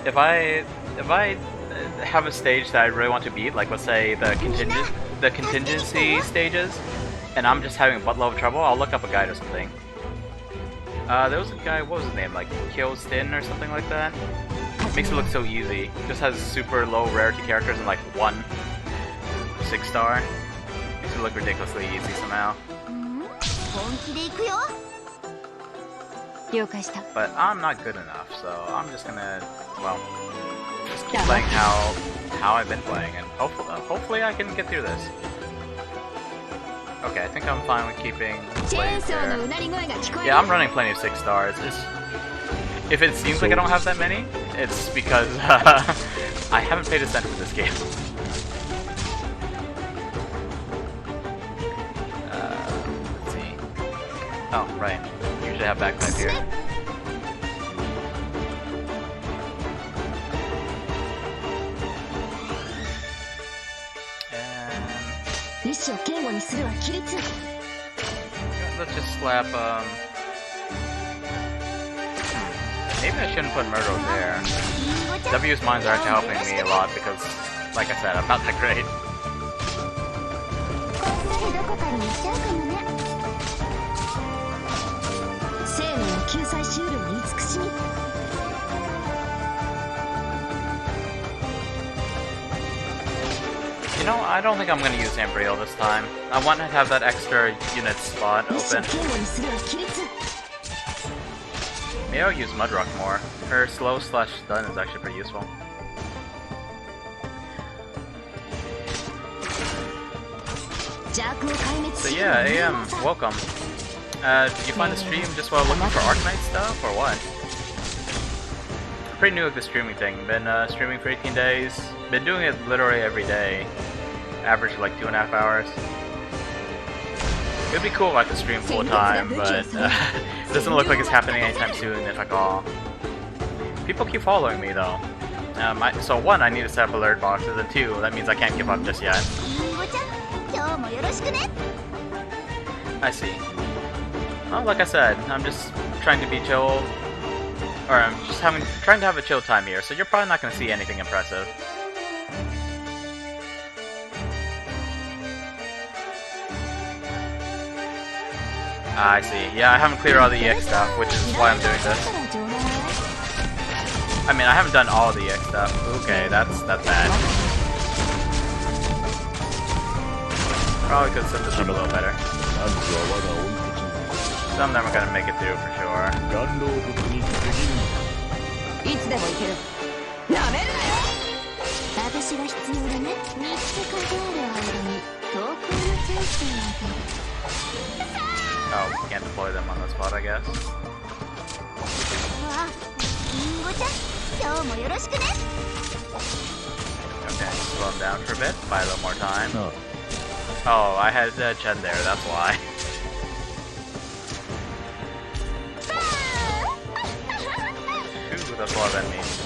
If I have a stage that I really want to beat, like let's say the contingency stages, and I'm just having a buttload of trouble, I'll look up a guide or something. There was a guy, what was his name, like Killstin or something like that? Makes it look so easy. Just has super low rarity characters and like 1 6-star. Makes it look ridiculously easy somehow. But I'm not good enough, so I'm just gonna, well, just keep playing how I've been playing, and hopefully I can get through this. Okay, I think I'm fine with keeping plays there. Yeah, I'm running plenty of 6-stars. If it seems like I don't have that many, it's because I haven't paid attention to this game. Let's see. Oh, right. Usually have backpack here. Let's just slap, maybe I shouldn't put Murdo there. W's mines are actually helping me a lot because, like I said, I'm not that great. You know, I don't think I'm gonna use Embryo this time. I want to have that extra unit spot open. Maybe I'll use Mudrock more. Her slow slash stun is actually pretty useful. So yeah, AM, welcome. Did you find the stream just while looking for Arknights stuff, or what? Pretty new with the streaming thing. Been streaming for 18 days. Been doing it literally every day. Average like 2.5 hours. It'd be cool if I could stream full time, but it doesn't look like it's happening anytime soon, if at all. People keep following me though. So one, I need to set up alert boxes, and two, that means I can't give up just yet. I see. Well, like I said, I'm just trying to be chill, or I'm just trying to have a chill time here, so you're probably not going to see anything impressive. I see. Yeah, I haven't cleared all the EX stuff, which is why I'm doing this. I mean, I haven't done all the EX stuff. Okay, that's bad. Probably could set this up a little better. Some of them are gonna make it through for sure. Oh, can't deploy them on the spot, I guess. Okay, slow them down for a bit, buy a little more time. Oh, I had Chen there, that's why. Ooh, that's a lot of enemies.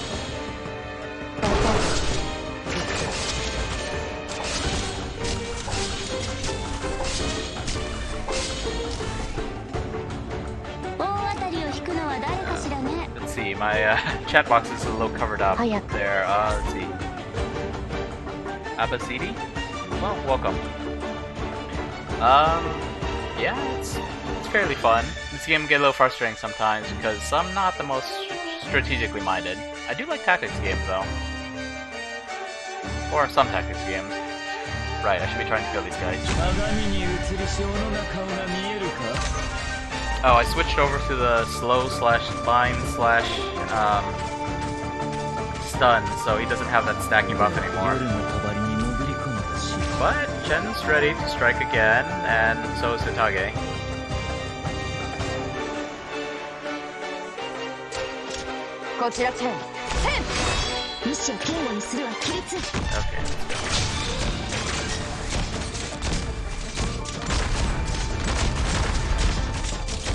Let's see, my chat box is a little covered up there. Let's see. Abasidi? Well, welcome. Yeah, it's fairly fun. This game can get a little frustrating sometimes because I'm not the most strategically minded. I do like tactics games though. Or some tactics games. Right, I should be trying to kill these guys. Oh, I switched over to the slow slash bind slash stun, so he doesn't have that stacking buff anymore. But Chen's ready to strike again, and so is Hitage. Okay, let's go.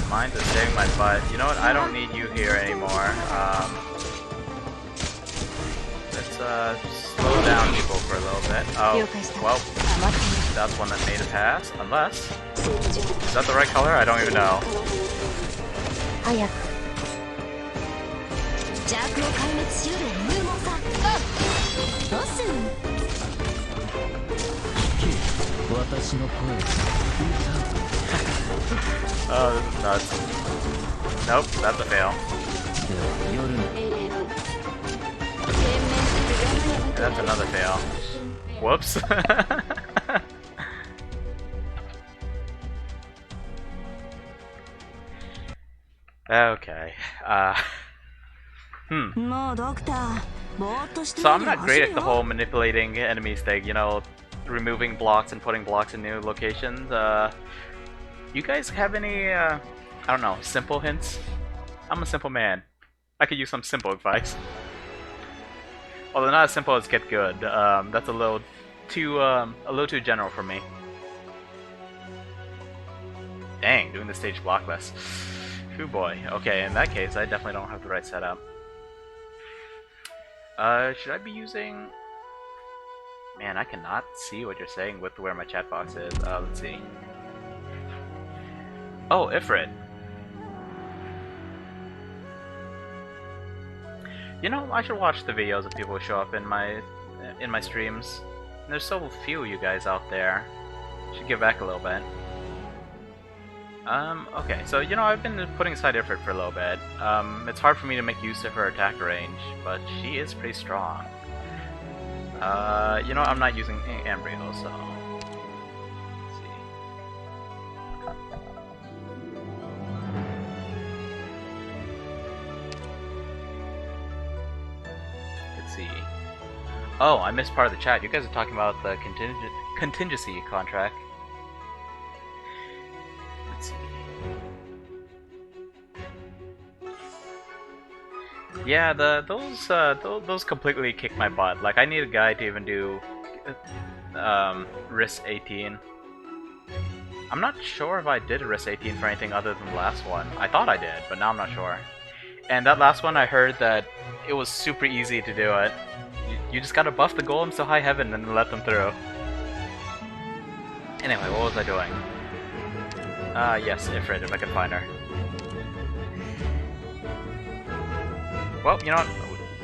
Mine is saving my butt. You know what? I don't need you here anymore. Let's slow down people for a little bit. Oh, well, that's one that made a pass. Unless, is that the right color? I don't even know. Oh, this is nuts. Nope, that's a fail. And that's another fail. Whoops. Okay. So I'm not great at the whole manipulating enemies thing, you know, removing blocks and putting blocks in new locations. You guys have any, I don't know, simple hints? I'm a simple man. I could use some simple advice. Although not as simple as get good. That's a little too general for me. Dang, doing the stage blockless. Phew boy. Okay, in that case, I definitely don't have the right setup. Should I be using... Man, I cannot see what you're saying with where my chat box is. Let's see. Oh, Ifrit. You know, I should watch the videos of people who show up in my streams. There's so few of you guys out there. Should give back a little bit. Okay, so you know, I've been putting aside Ifrit for a little bit. It's hard for me to make use of her attack range, but she is pretty strong. You know, I'm not using Embryo, so... Let's see. Let's see. Oh, I missed part of the chat. You guys are talking about the contingency contract. Let's see. Yeah, those completely kicked my butt. Like, I need a guy to even do risk 18. I'm not sure if I did a risk 18 for anything other than the last one. I thought I did, but now I'm not sure. And that last one, I heard that it was super easy to do it. You just gotta buff the golems to high heaven and let them through. Anyway, what was I doing? Yes, Ifrit, if I could find her. Well, you know what?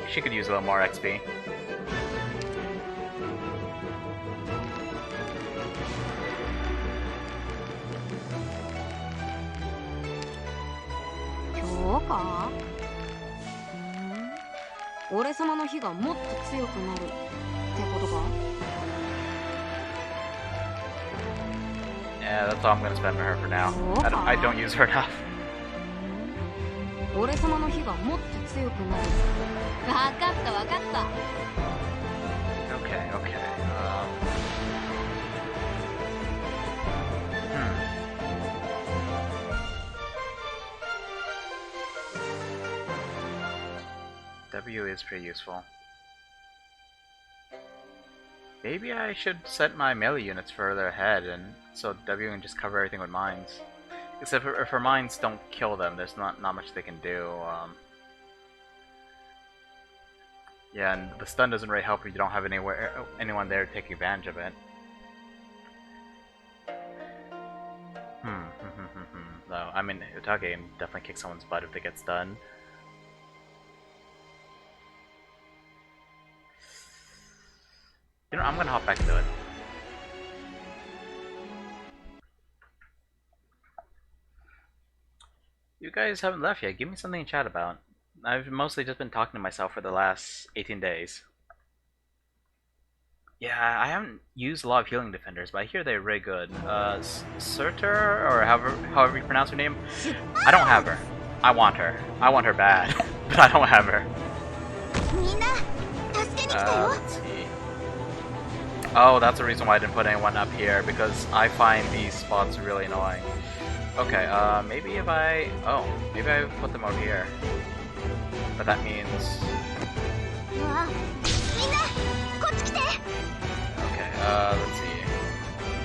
She could use a little more XP. Yeah, that's all I'm gonna spend for her for now. I don't use her enough. 俺様の火がもっと強くなる。分かった分かった。 Okay, okay. W is pretty useful. Maybe I should set my melee units further ahead, and so W can just cover everything with mines. Except if her mines don't kill them, there's not much they can do. Yeah, and the stun doesn't really help if you don't have anyone there to take advantage of it. So, I mean, Utage can definitely kick someone's butt if they get stunned. You know, I'm gonna hop back into it. You guys haven't left yet. Give me something to chat about. I've mostly just been talking to myself for the last 18 days. Yeah, I haven't used a lot of healing defenders, but I hear they're really good. Surtur, or however you pronounce her name, I don't have her. I want her. I want her bad, but I don't have her. Let's see. Oh, that's the reason why I didn't put anyone up here, because I find these spots really annoying. Okay, maybe if I... Oh, maybe I put them over here. But that means... Okay, let's see.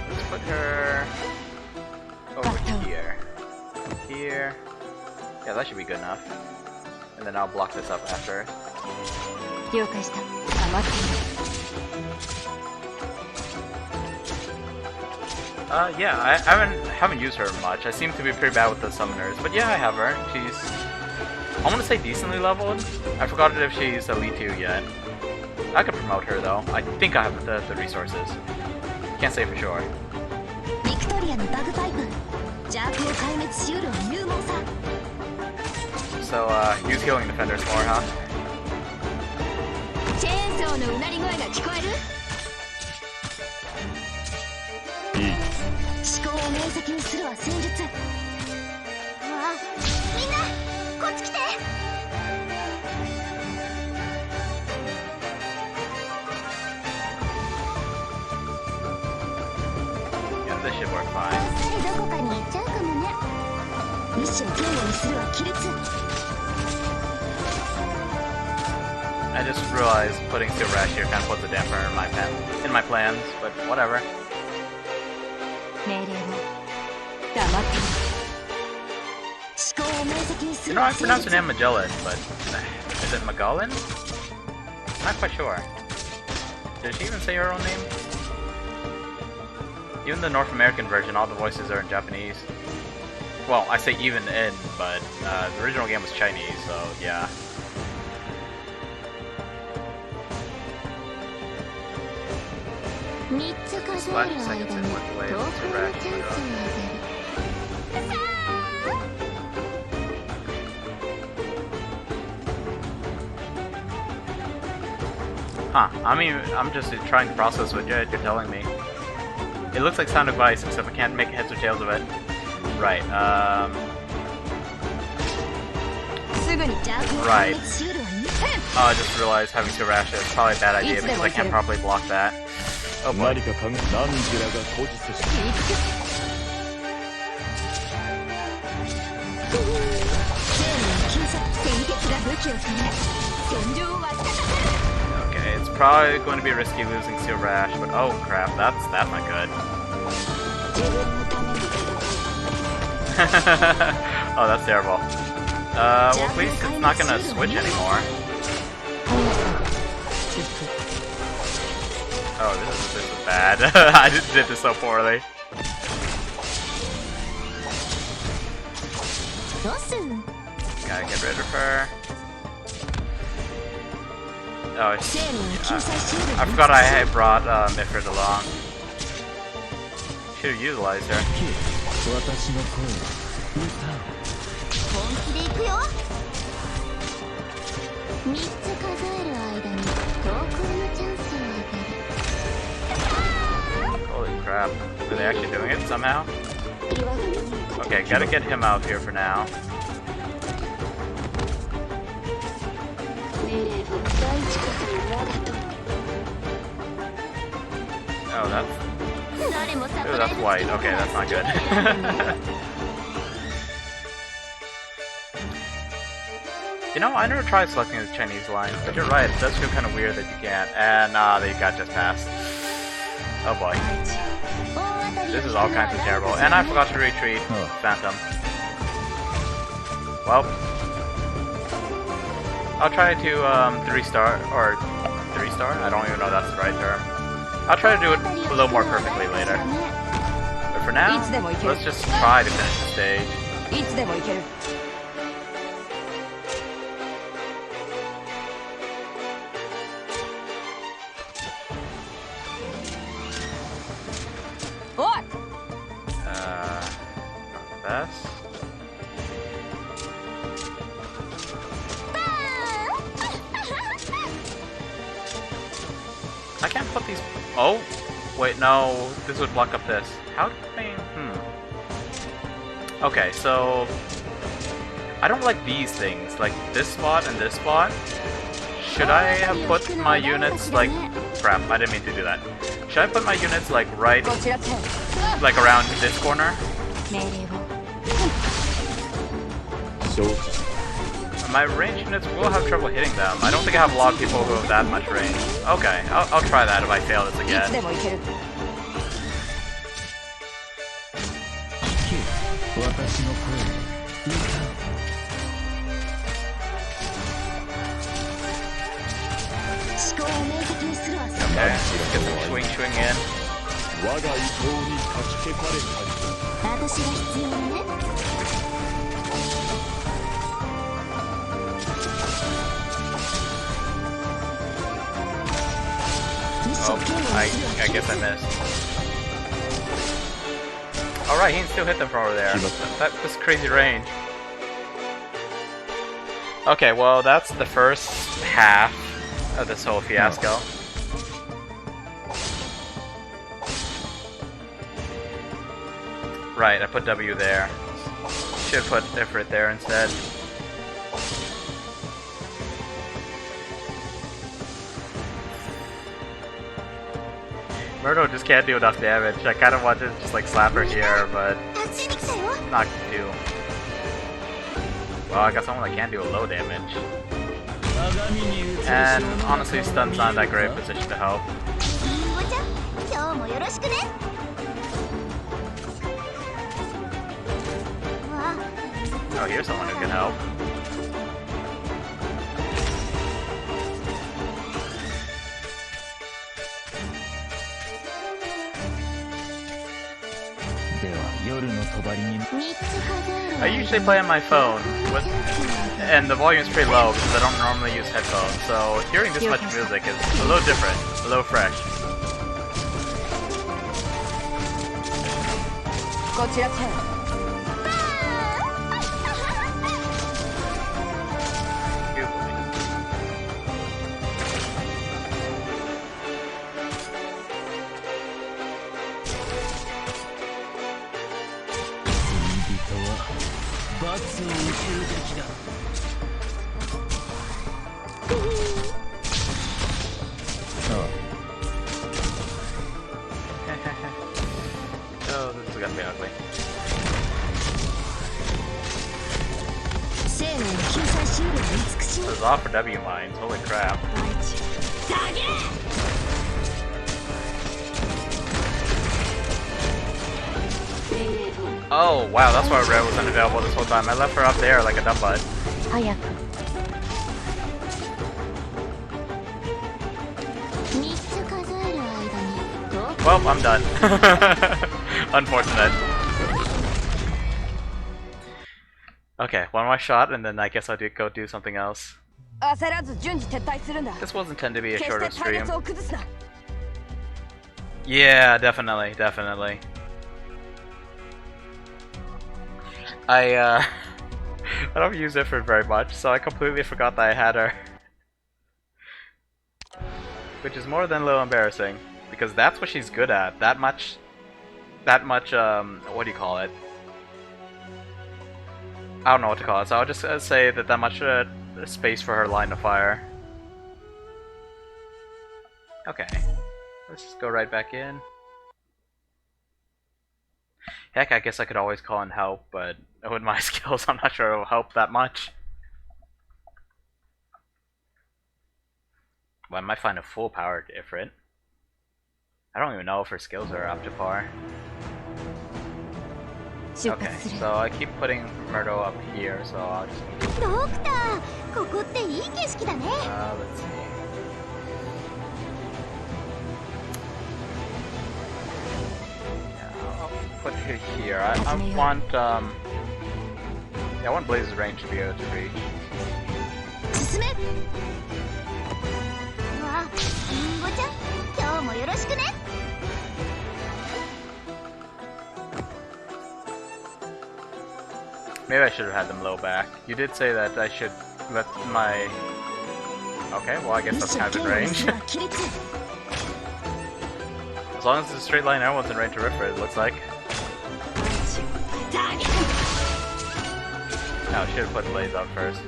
Let's put her... over here. Here. Yeah, that should be good enough. And then I'll block this up after. Yeah, I haven't used her much. I seem to be pretty bad with the summoners, but yeah, I have her. She's, I want to say decently leveled. I forgot if she's Elite 2 yet. I could promote her though. I think I have the resources. Can't say for sure. So, use healing defenders more, huh? Yeah, this should work fine. I just realized putting Silver Ash here kind of puts a damper in my plans, but whatever. You know, I pronounce her name Magellan, but is it Magellan? Not quite sure. Did she even say her own name? Even the North American version, all the voices are in Japanese. Well, I say even in, but the original game was Chinese, so yeah. Last seconds in with waves to rack it up. Huh, I mean, I'm just trying to process what you're telling me. It looks like sound advice, except I can't make heads or tails of it. Right, Right. Oh, I just realized having to rash it is probably a bad idea because I can't properly block that. Oh boy. Okay, it's probably going to be risky losing Seal Rash, but oh crap, that's not good. Oh, that's terrible. Well, at least it's not gonna switch anymore. Oh, this is bad. I just did this so poorly. Gotta get rid of her. Oh, I forgot I had brought Mifrid along. Should have utilized her. Holy crap. Are they actually doing it somehow? Okay, gotta get him out here for now. Oh, that's white. Okay, that's not good. You know, I never tried selecting the Chinese line, but you're right, it does feel kind of weird that you can't. And they got just passed. Oh boy. This is all kinds of terrible. And I forgot to retreat Phantom. Well, I'll try to 3-star, or 3-star? I don't even know if that's the right term. I'll try to do it a little more perfectly later. But for now, let's just try to finish the stage. Not the best. I can't put these. Oh, wait, no. This would block up this. How do I? Okay, so I don't like these things, like this spot and this spot. Should I have put my units like? Crap! I didn't mean to do that. Should I put my units like right, like around this corner? My range units will have trouble hitting them. I don't think I have a lot of people who have that much range. Okay, I'll try that if I fail this again. Okay, let's get some swing in. Oh, I guess I missed. Alright, he can still hit them from over there. That was crazy range. Okay, well that's the first half of this whole fiasco. Right, I put W there. Should put Ifrit there instead. Murdo just can't do enough damage. I kind of want to just like slap her here, but not gonna do. Well, I got someone that can do a low damage. And honestly, stun's not that great position to help. Oh, here's someone who can help. 帳に I usually play on my phone, and the volume's pretty low because I don't normally use headphones, so hearing this much music is a little different, a little fresh. こちらチェン You boy. 人は罰を受けるべきだ Oh, this is gonna be ugly. 生命の救済シールが美しい This is off for W mines, holy crap. Oh, wow, that's why Red was unavailable this whole time. I left her up there like a dumb butt. 早く3つ数える間にどう Well, I'm done. Unfortunate. Okay, one more shot, and then I guess I'll go do something else. 焦らず順次撤退するんだ This wasn't intended to be a 決し shorter て隊 stream. 列を崩すな Yeah, definitely, definitely. I don't use Ifrit very much, so I completely forgot that I had her. Which is more than a little embarrassing, because that's what she's good at. That much, what do you call it? I don't know what to call it, so I'll just say that much space for her line of fire. Okay, let's just go right back in. Heck, I guess I could always call in help, but with my skills, I'm not sure it'll help that much. Well, I might find a full-powered Ifrit. I don't even know if her skills are up to par. 出 Okay, 発する so I keep putting Myrtle up here, so I'll just... ドクターここっていい景色だね let's see. Yeah, I'll put her here. I want, yeah, I want Blaze's range to be able to reach. 進めわありんごちゃん今日もよろしくね Maybe I should have had them low back. You did say that I should let my... Okay, well I guess that's kind of in range. As long as it's a straight line, everyone's in range to rip for it, it looks like. No, I should have put Blaze out first.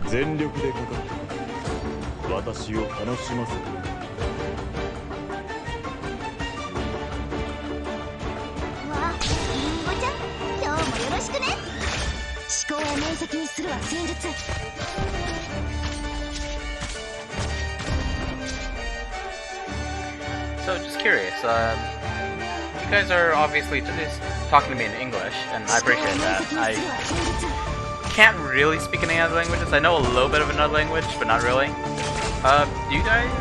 全力でかかって私を悲しませる わありんごちゃん今日もよろしくね思考を明晰にするは戦術 So, just curious, you guys are obviously just talking to me in English, and I appreciate that. I can't really speak any other languages. I know a little bit of another language, but not really. Do you guys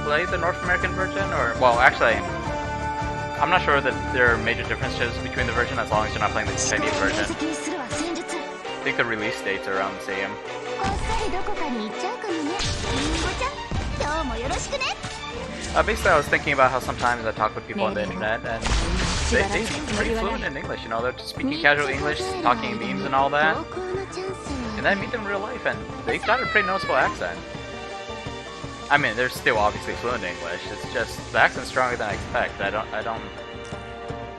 play the North American version, or well, actually, I'm not sure that there are major differences between the version as long as you're not playing the Chinese version. I think the release dates are around the same. こっそりどこかに行っちゃうかもねりんごちゃん今日もよろしくね Basically, I was thinking about how sometimes I talk with people on the internet, and they seem pretty fluent in English. You know, they're just speaking casual English, talking memes and all that. And then I meet them in real life, and they've got a pretty noticeable accent. I mean, they're still obviously fluent in English. It's just the accent's stronger than I expect.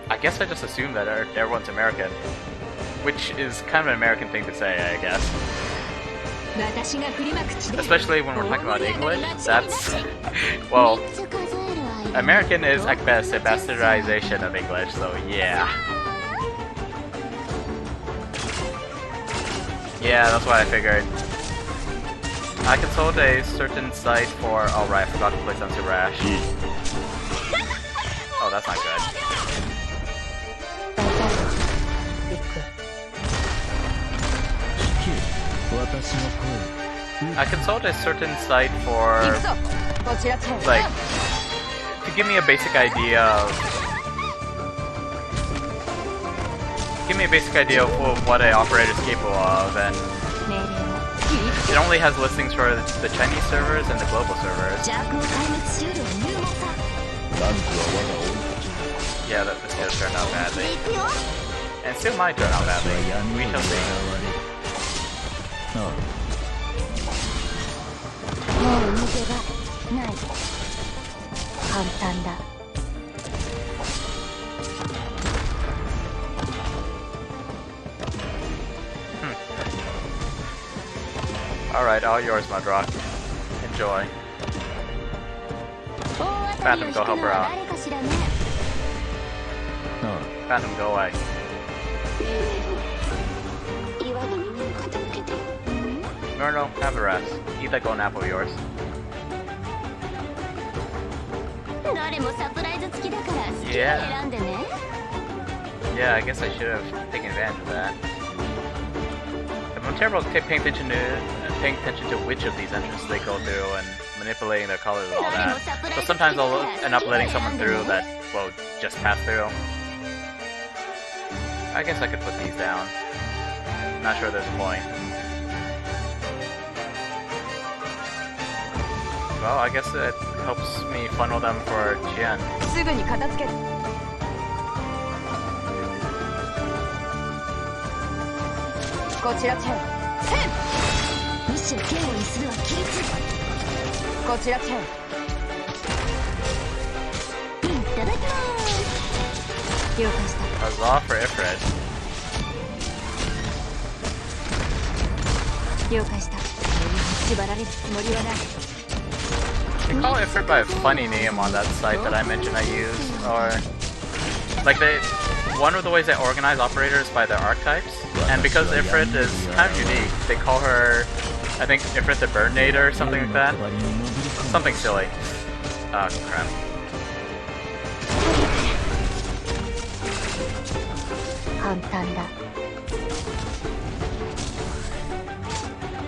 I guess I just assume that everyone's American, which is kind of an American thing to say, I guess. Especially when we're talking about English. That's well, American is at best a bastardization of English. So yeah. Yeah, that's what I figured. I consulted a certain site for... Oh right, I forgot to place on Super Ash. Oh, that's not good. 聞け私の声 I consult a certain site for 行くぞこちらチェン like to give me a basic idea of what an operator is capable of, and 命令を it only has listings for the Chinese servers and the global servers. 邪悪を壊滅しうる勇猛さ ランクは我が恩たち Yeah, this could have turned out badly, 行くよ and still might turn out badly. We shall see. あもう逃げ場ない簡単だ Alright, all yours, Mudrock. Enjoy. 大当たりを引くのは誰かしらね Phantom, go away. 岩が耳を傾けて No, have a rest. Eat that golden apple of yours. 誰もサプライズ付きだから好きに選んでね Yeah, I guess I should have taken advantage of that. I'm terrible at paying attention to which of these entrances they go through and manipulating their colors and all that. So sometimes I'll end up letting someone through that will just pass through. I guess I could put these down. Not sure there's a point. Well, I guess it helps me funnel them for Jian. すぐに片付けるこちらチェンむしろ剣をにするは規律こちらチェンいただきます了解した Huzzah for Ifrit. 了解した縛られるつもりはない They call Ifrit by a funny name on that site that I mentioned I use, or like one of the ways they organize operators by their archetypes, and because Ifrit is kind of unique, they call her, I think, Ifrit the Burninator or something like that. Something silly. Oh crap.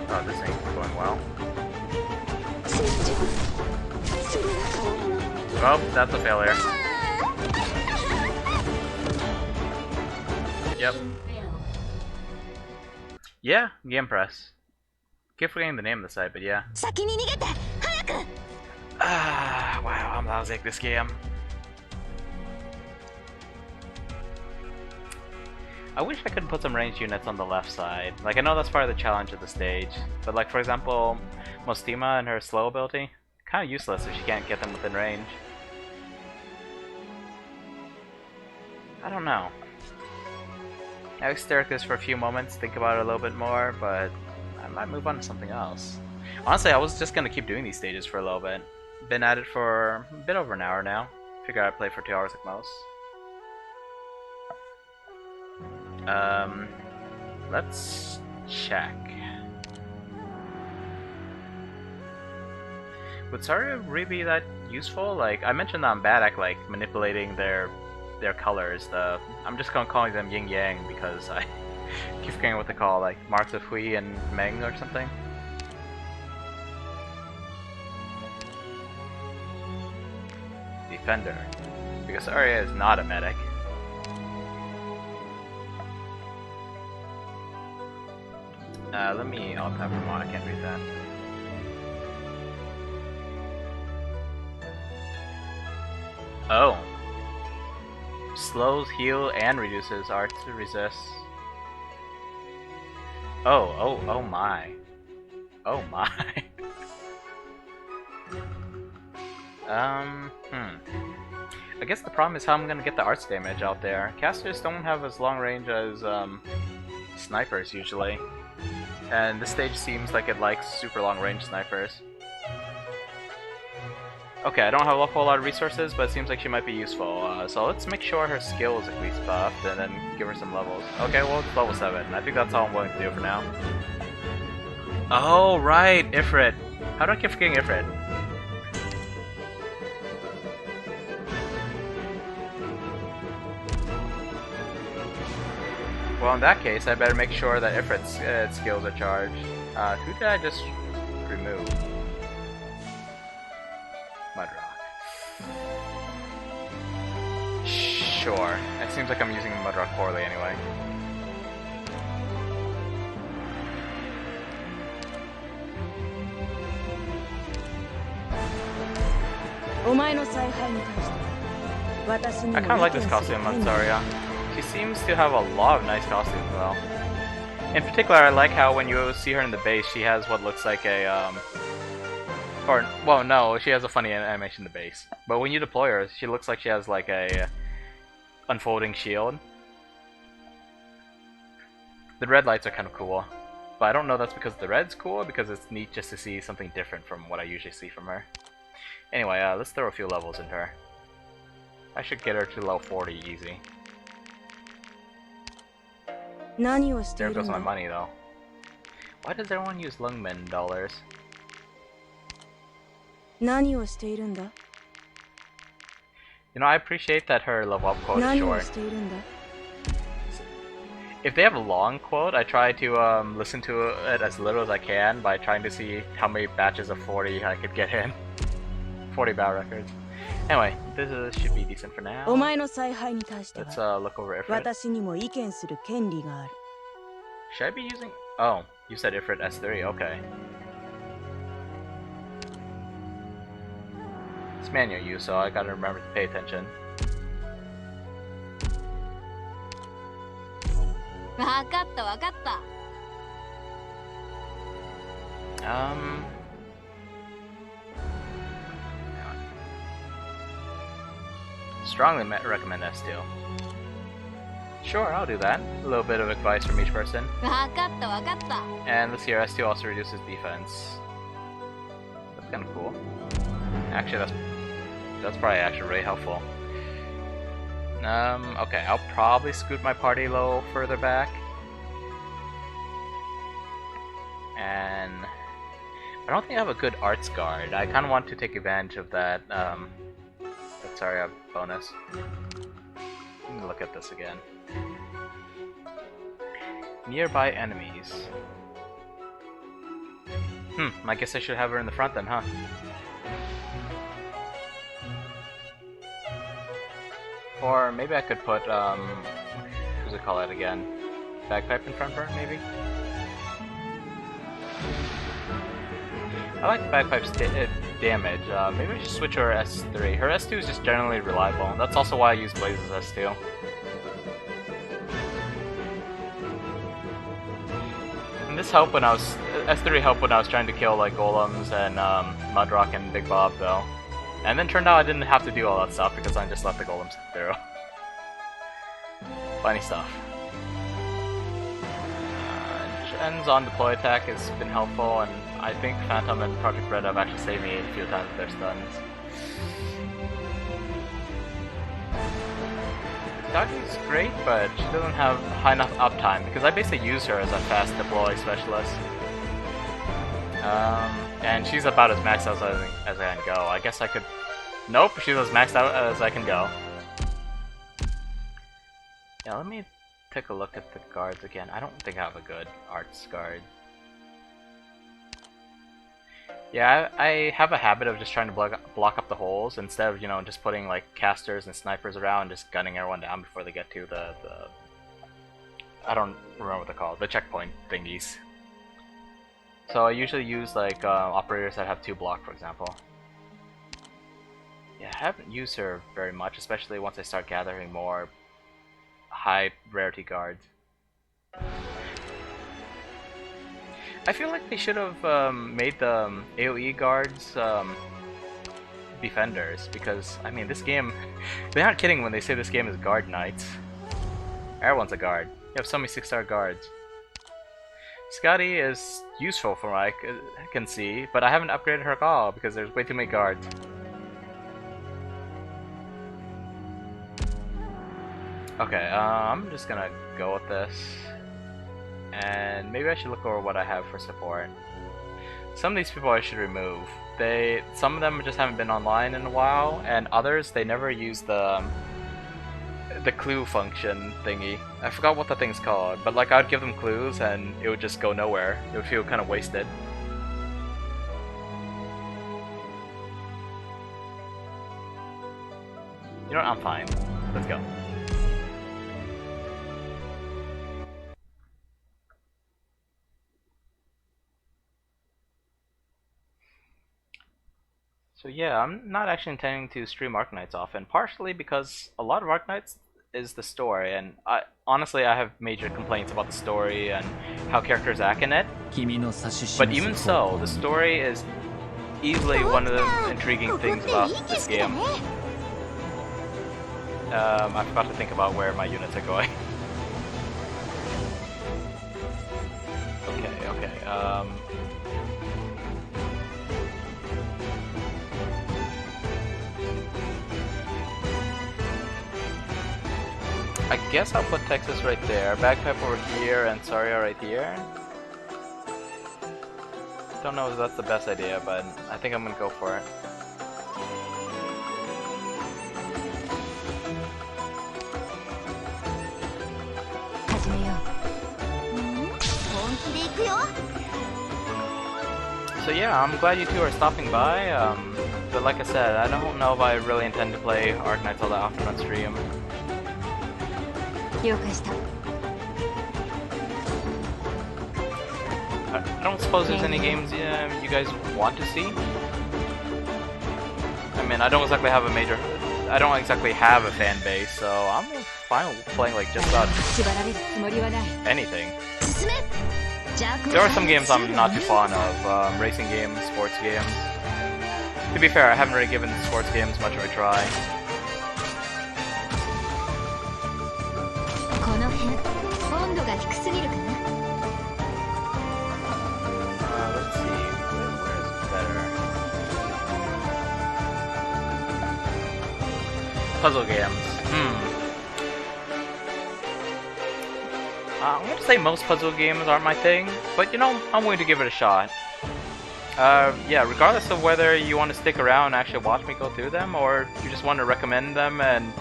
Oh, this ain't going well. Well, that's a failure. Yep. Yeah, Game Press. Keep forgetting the name of the site, but yeah. 先に逃げて早く Ah, wow, I'm lousy at this game. I wish I could put some ranged units on the left side. Like, I know that's part of the challenge of the stage, but like, for example, Mostima and her slow ability, kind of useless if she can't get them within range. I don't know. I stare at this for a few moments, think about it a little bit more, but I might move on to something else. Honestly, I was just gonna keep doing these stages for a little bit. Been at it for a bit over an hour now. Figure I'd play for 2 hours at most. Let's check. Would Saria really be that useful? Like, I mentioned that I'm bad at like manipulating their colors. I'm just gonna call them yin yang because I keep forgetting what they call, like marks of Hui and Meng or something. Defender, because Arya is not a medic. Let me alt tab Ramon, I can't read that. Oh. Slows, heal, and reduces art to resist. Oh my. Oh my. I guess the problem is how I'm gonna get the arts damage out there. Casters don't have as long range as snipers usually. And this stage seems like it likes super long range snipers. Okay, I don't have a whole lot of resources, but it seems like she might be useful. So let's make sure her skill is at least buffed, and then give her some levels. Okay, well, it's level 7. I think that's all I'm willing to do for now. Oh, right! Ifrit! How do I keep forgetting Ifrit? Well, in that case, I better make sure that Ifrit's skills are charged. Who did I just remove? Mudrock. Sure. It seems like I'm using Mudrock poorly anyway. I kind of like this costume on Zarya. She seems to have a lot of nice costumes though. In particular, I like how when you see her in the base, she has what looks like a, or, well, no, she has a funny animation in the base. But when you deploy her, she looks like she has like a unfolding shield. The red lights are kind of cool. But I don't know that's because the red's cool, or because it's neat just to see something different from what I usually see from her. Anyway, let's throw a few levels into her. I should get her to level 40 easy. There goes my money though. Why does everyone use Lungmen dollars? You know, I appreciate that her level up quote is short. If they have a long quote, I try to listen to it as little as I can by trying to see how many batches of 40 I could get in. 40 battle records. Anyway, this should be decent for now. Let's look over Ifrit. Should I be using... Oh, you said Ifrit S3, okay. It's manual use, so I gotta remember to pay attention. Strongly recommend S2. Sure, I'll do that. A little bit of advice from each person. And let's see, S2 also reduces defense. That's kind of cool. Actually, that's probably actually really helpful. Okay, I'll probably scoot my party a little further back. And I don't think I have a good arts guard. I kind of want to take advantage of that. Sorry, I have bonus. Let me look at this again. Nearby enemies. I guess I should have her in the front then, huh? Or maybe I could put, what does it call it again? Bagpipe in front of her, maybe? I like Bagpipe's damage. Maybe I should switch her S3. Her S2 is just generally reliable. That's also why I use Blaze's S2. And this helped when I was... S3 helped when I was trying to kill like golems and Mudrock and Big Bob though. And then turned out I didn't have to do all that stuff because I just let the golems through. Funny stuff. Jen's on deploy attack has been helpful, and I think Phantom and Project Red have actually saved me a few times with their stuns. Dagi's great, but she doesn't have high enough uptime because I basically use her as a fast deploy specialist. And she's about as maxed out as I can go. I guess I could... Nope, she's as maxed out as I can go. Yeah, let me take a look at the guards again. I don't think I have a good arts guard. Yeah, I have a habit of just trying to block up the holes instead of, you know, just putting like casters and snipers around and just gunning everyone down before they get to the I don't remember what they're called, the checkpoint thingies. So I usually use like operators that have 2 block, for example. Yeah, I haven't used her very much, especially once I start gathering more high rarity guards. I feel like they should have made the AoE guards defenders, because I mean this game, they're not kidding when they say this game is guard knights. Everyone's a guard. You have so many 6-star guards. Scotty is useful from what I can see, but I haven't upgraded her at all because there's way too many guards. Okay, I'm just gonna go with this. And maybe I should look over what I have for support. Some of these people I should remove. Some of them just haven't been online in a while, and others, they never use the clue function thingy. I forgot what the thing's called, but like I'd give them clues and it would just go nowhere. It would feel kind of wasted. You know what? I'm fine. Let's go. So yeah, I'm not actually intending to stream Arknights often, partially because a lot of Arknights is the story, and honestly I have major complaints about the story and how characters act in it. But even so, the story is easily one of the intriguing things about this game. I forgot to think about where my units are going. Okay. I guess I'll put Texas right there, Bagpipe over here, and Saria right here. Don't know if that's the best idea, but I think I'm gonna go for it. So yeah, I'm glad you two are stopping by, but like I said, I don't know if I really intend to play Arknights all that often on stream. I don't suppose there's any games you guys want to see? I mean, I don't exactly have a fan base, so I'm fine with playing like just about anything. There are some games I'm not too fond of, racing games, sports games. To be fair, I haven't really given sports games much of a try. Let's see, where's better? Puzzle games. I'm gonna say most puzzle games aren't my thing, but you know, I'm willing to give it a shot. Yeah, regardless of whether you want to stick around and actually watch me go through them, or you just want to recommend them and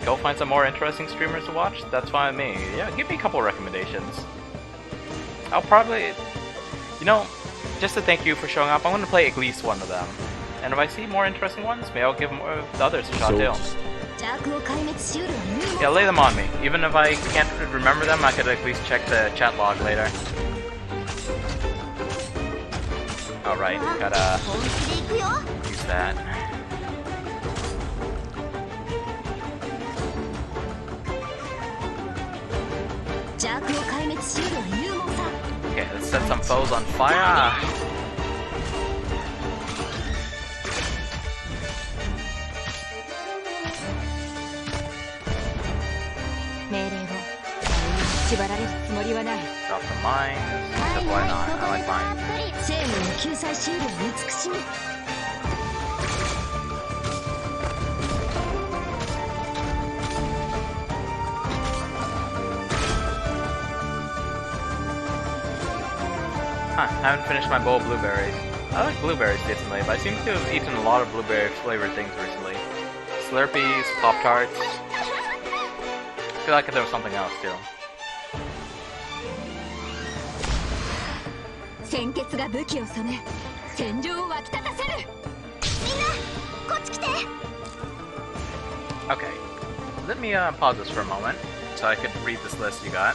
go find some more interesting streamers to watch, that's fine with me. Yeah, give me a couple recommendations. I'll probably, you know, just to thank you for showing up, I'm going to play at least one of them. And if I see more interesting ones, maybe I'll give more of the others a shot too. Yeah, lay them on me. Even if I can't remember them, I could at least check the chat log later. Alright, gotta use that. Okay, let's set some foes on fire. Drop the mines. Why not? I like mines. Huh, haven't finished my bowl of blueberries. I like blueberries decently, but I seem to have eaten a lot of blueberry flavored things recently. Slurpees, Pop-Tarts. I feel like there was something else too. Okay, let me pause this for a moment so I could read this list you got.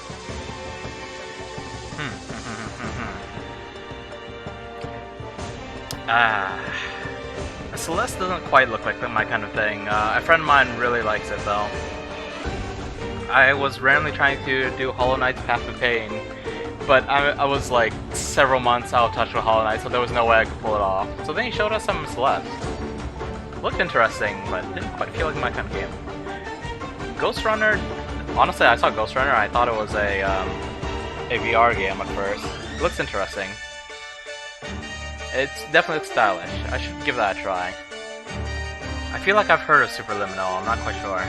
Celeste doesn't quite look like my kind of thing. A friend of mine really likes it though. I was randomly trying to do Hollow Knight's Path of Pain, but I was like several months out of touch with Hollow Knight, so there was no way I could pull it off. So then he showed us some Celeste. Looked interesting, but didn't quite feel like my kind of game. Ghost Runner, honestly I saw Ghost Runner and I thought it was a VR game at first. It looks interesting. It definitely looks stylish. I should give that a try. I feel like I've heard of Superliminal, I'm not quite sure.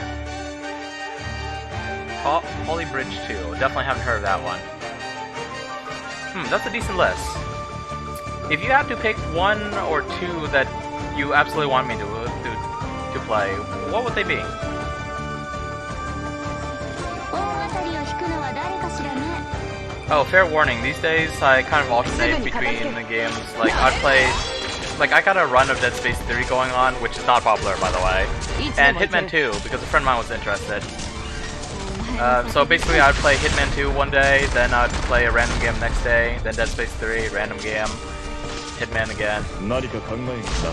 Holy Bridge 2, definitely haven't heard of that one. That's a decent list. If you had to pick one or two that you absolutely want me to play, what would they be? Oh, fair warning, these days I kind of alternate between the games. Like, I'd play like I got a run of Dead Space 3 going on, which is not popular by the way, and Hitman 2 because a friend of mine was interested. So basically I'd play Hitman 2 one day, then I'd play a random game next day, then Dead Space 3, random game, Hitman again. 何か考えがした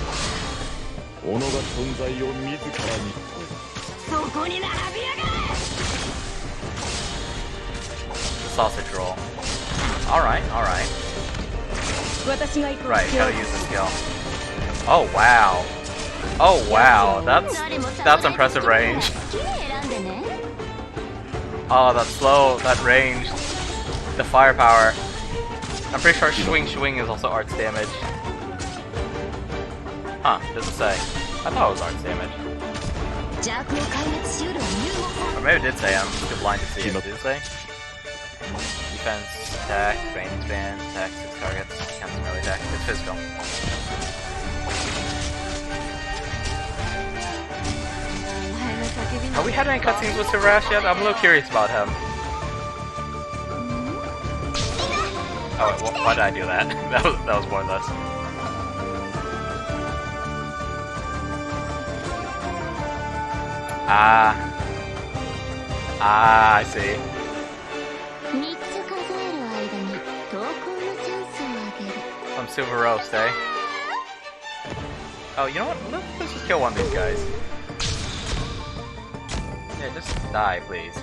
己が存在を自らにそこに並びやがれ Sausage roll. Alright, alright. 私が行こう Right, gotta use the skill. Oh wow. Oh wow, that's impressive range. Oh, that slow, that range, the firepower. I'm pretty sure swing is also arts damage. Huh, doesn't say. I thought it was arts damage. Or maybe it did say, I'm too blind to see it. Did it say? Defense, attack, range span, attack, 6 targets, counts as melee attack. It's physical. Have we had any cutscenes with Silverash yet? I'm a little curious about him. Oh wait, why did I do that? that was pointless. Ah, I see. Some silver roast, eh? Oh, you know what? Let's just kill one of these guys. Yeah, just die, please.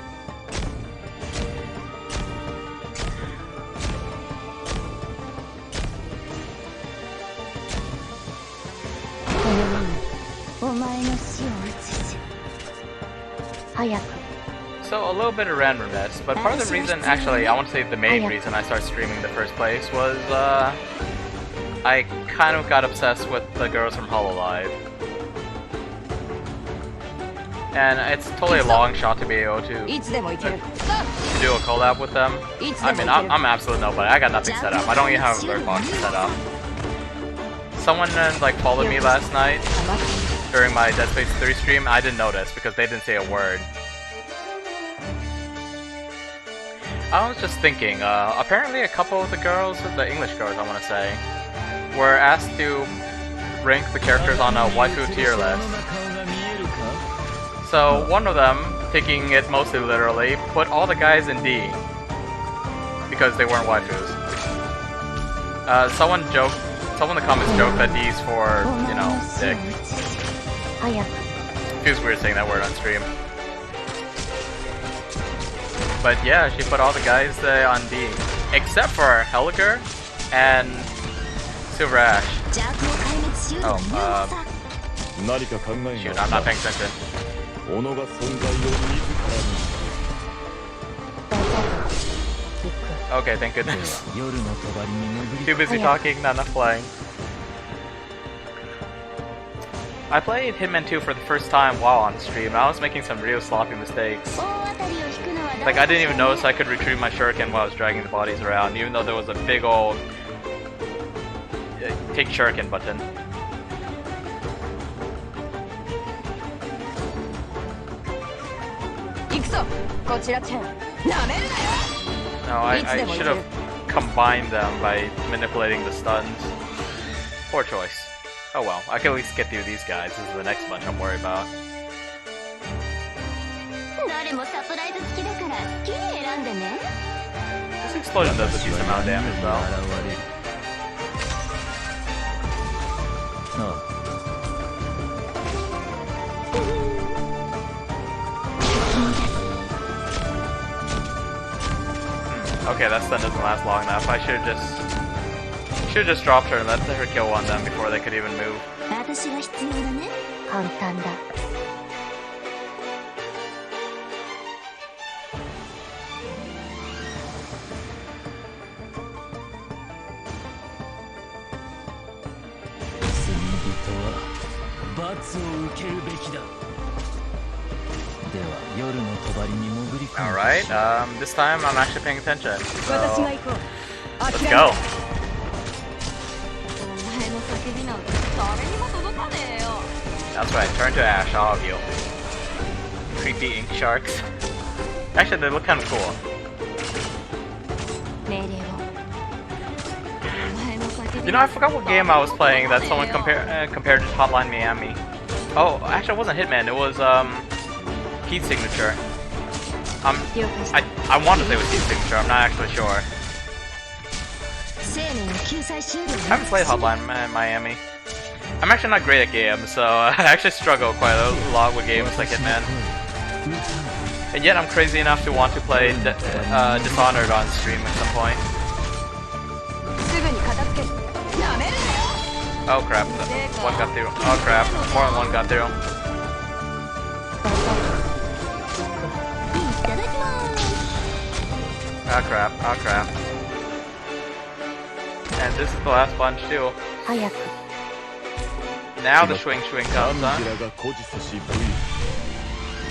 So a little bit of randomness, but part of the reason, actually, I want to say the main reason I started streaming in the first place was, I kind of got obsessed with the girls from Hololive. And it's totally a long shot to be able to do a collab with them. I mean, I'm absolute nobody. I got nothing set up. I don't even have a alert box set up. Someone like followed me last night during my Dead Space 3 stream. I didn't notice because they didn't say a word. I was just thinking, apparently a couple of the girls, the English girls I want to say, were asked to rank the characters on a waifu tier list. So one of them, taking it mostly literally, put all the guys in D because they weren't waifus. Someone in the comments joked that D's for, you know, dick. Feels weird saying that word on stream. But yeah, she put all the guys on D, except for Helliger and Silverash. Oh, shoot, I'm not paying attention. Okay, thank goodness. Too busy talking, not enough playing. I played Hitman 2 for the first time while on stream. I was making some real sloppy mistakes. Like, I didn't even notice I could retrieve my shuriken while I was dragging the bodies around, even though there was a big old take shuriken button. No, I should have combined them by manipulating the stuns. Poor choice. Oh well, I can at least get through these guys. This is the next bunch I'm worried about. This explosion does a decent amount of damage though. Okay, that stun doesn't last long enough. I should have just dropped her and let her kill one of them before they could even move. Alright, this time I'm actually paying attention. So, let's go. That's right, turn to ash, all of you. Creepy ink sharks. Actually, they look kind of cool. You know, I forgot what game I was playing that someone compared to Hotline Miami. Oh, actually, it wasn't Hitman. It was Heat Signature. I want to say it was Heat Signature. I'm not actually sure. I haven't played Hotline Miami. I'm actually not great at games, so I actually struggle quite a lot with games like Hitman. And yet I'm crazy enough to want to play Dishonored on stream at some point. Oh crap, one got through. Oh crap, more than one got through. Oh crap, oh crap. And this is the last bunch too. Now the swing comes, huh?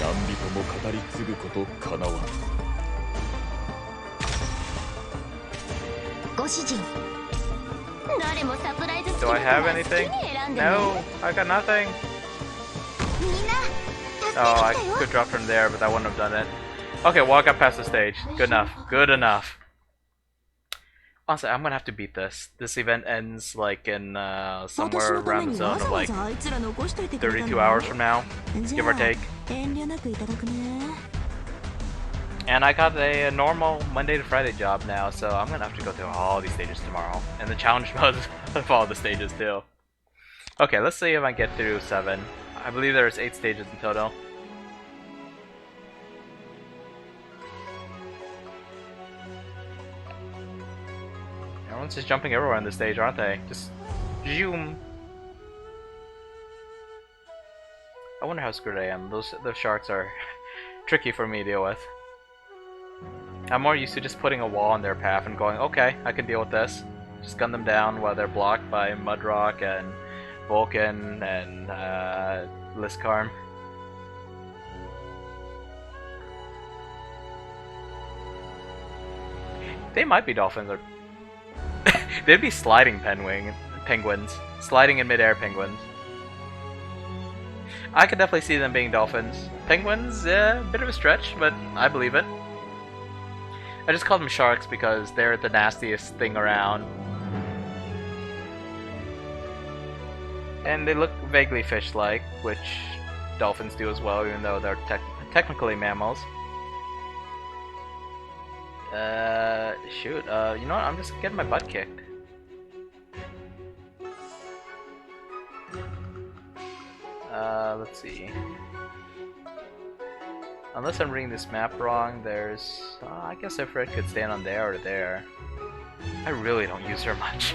何人も語り継ぐことかなわん。ご主人。誰もサプライズ Do I have anything? No, I got nothing. Oh, I could drop from there, but I wouldn't have done it. Okay, well I got past the stage. Good enough. Good enough. Honestly, I'm gonna have to beat this. This event ends like in somewhere around the zone of like 32 hours from now, give or take. And I got a normal Monday to Friday job now, so I'm gonna have to go through all these stages tomorrow. And the challenge modes of all the stages too. Okay, let's see if I get through 7. I believe there's 8 stages in total. Everyone's just jumping everywhere on this stage, aren't they? Just zoom. I wonder how screwed I am. Those sharks are tricky for me to deal with. I'm more used to just putting a wall in their path and going, okay, I can deal with this. Just gun them down while they're blocked by Mudrock and Vulcan and Liskarm. They might be dolphins or they'd be sliding penguins. Sliding in midair penguins. I could definitely see them being dolphins. Penguins, a bit of a stretch, but I believe it. I just call them sharks because they're the nastiest thing around. And they look vaguely fish-like, which dolphins do as well, even though they're technically mammals. Shoot, you know what? I'm just getting my butt kicked. Let's see. Unless I'm reading this map wrong, there's... I guess if Red could stand on there or there. I really don't use her much.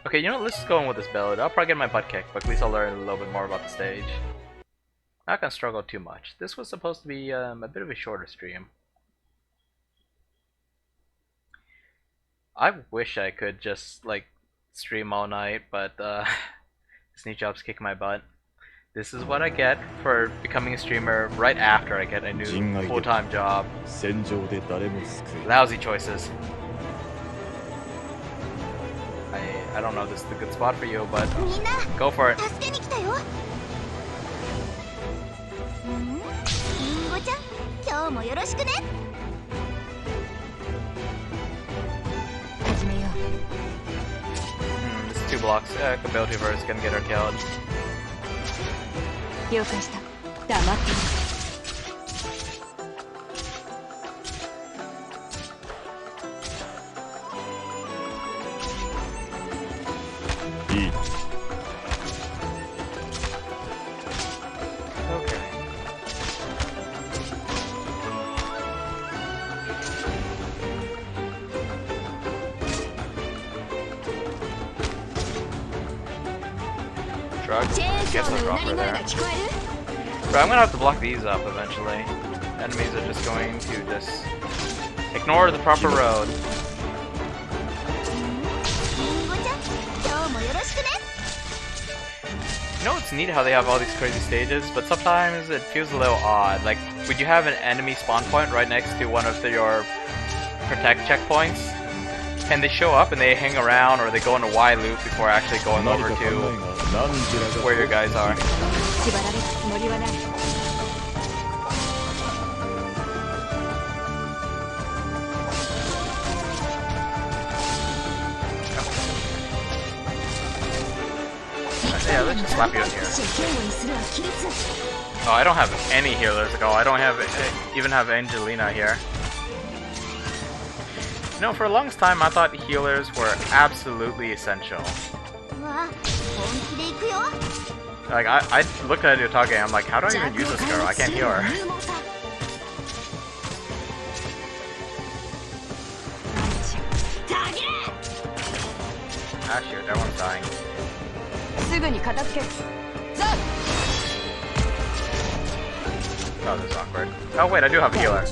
Okay, you know what? Let's just go in with this build. I'll probably get my butt kicked, but at least I'll learn a little bit more about the stage. I'm not gonna struggle too much. This was supposed to be a bit of a shorter stream. I wish I could just, like, stream all night, but this new job's kicking my butt. This is what I get for becoming a streamer right after I get a new full-time job. Lousy choices. I don't know if this is a good spot for you, but go for it. This 2 blocks. Ability verse gonna get her killed. 了解した黙っている Guess I'll drop her there. But I'm gonna have to block these up eventually. Enemies are just going to just ignore the proper road. You know it's neat how they have all these crazy stages, but sometimes it feels a little odd. Like, would you have an enemy spawn point right next to one of your protect checkpoints? And they show up and they hang around or they go in a Y loop before actually going over to where your guys are. let's just slap you in here. Oh, I don't have any healers. Like, oh, I don't have even have Angelina here. You know, for the longest time, I thought healers were absolutely essential. Like, I looked at Utage and I'm like, how do I even use this girl? I can't heal her. Ah, shoot, everyone's dying. Oh, this is awkward. Oh, wait, I do have a healer.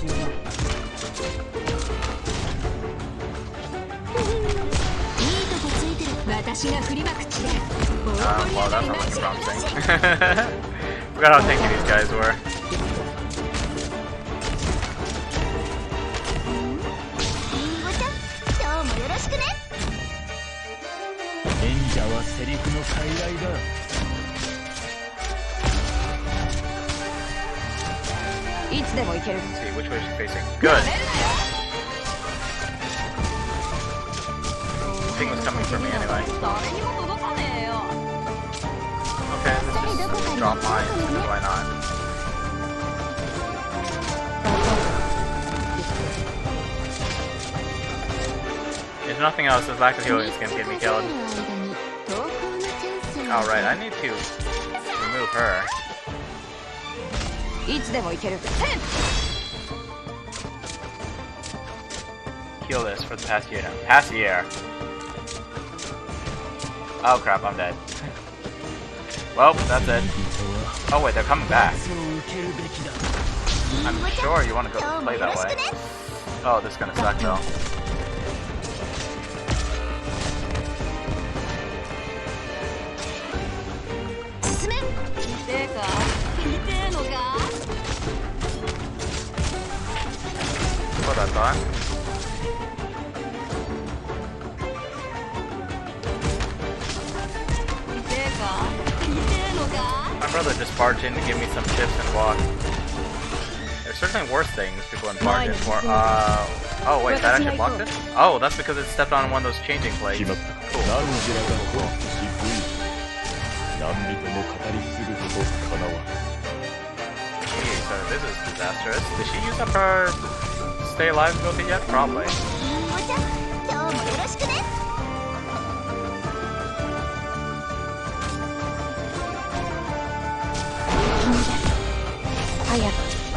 Well, that's not looking promising. Forgot how tanky these guys were. Let's see, which way is she facing? Good! The thing was coming for me anyway. Okay, let's just drop mine, because why not? If nothing else, this lack of healing is gonna get me killed. Alright, I need to remove her. Kill this for the Passier. Oh crap, I'm dead. Well, that's it. Oh wait, they're coming back. I'm sure you want to go play that way. Oh, this is gonna suck though. What I thought. My brother just barged in to give me some tips and walk. There's certainly worse things people can barge in for. Oh wait, that actually blocked it? Oh, that's because it stepped on one of those changing plates. Cool. Gee, so this is disastrous. Did she use up her stay alive ability yet? Probably.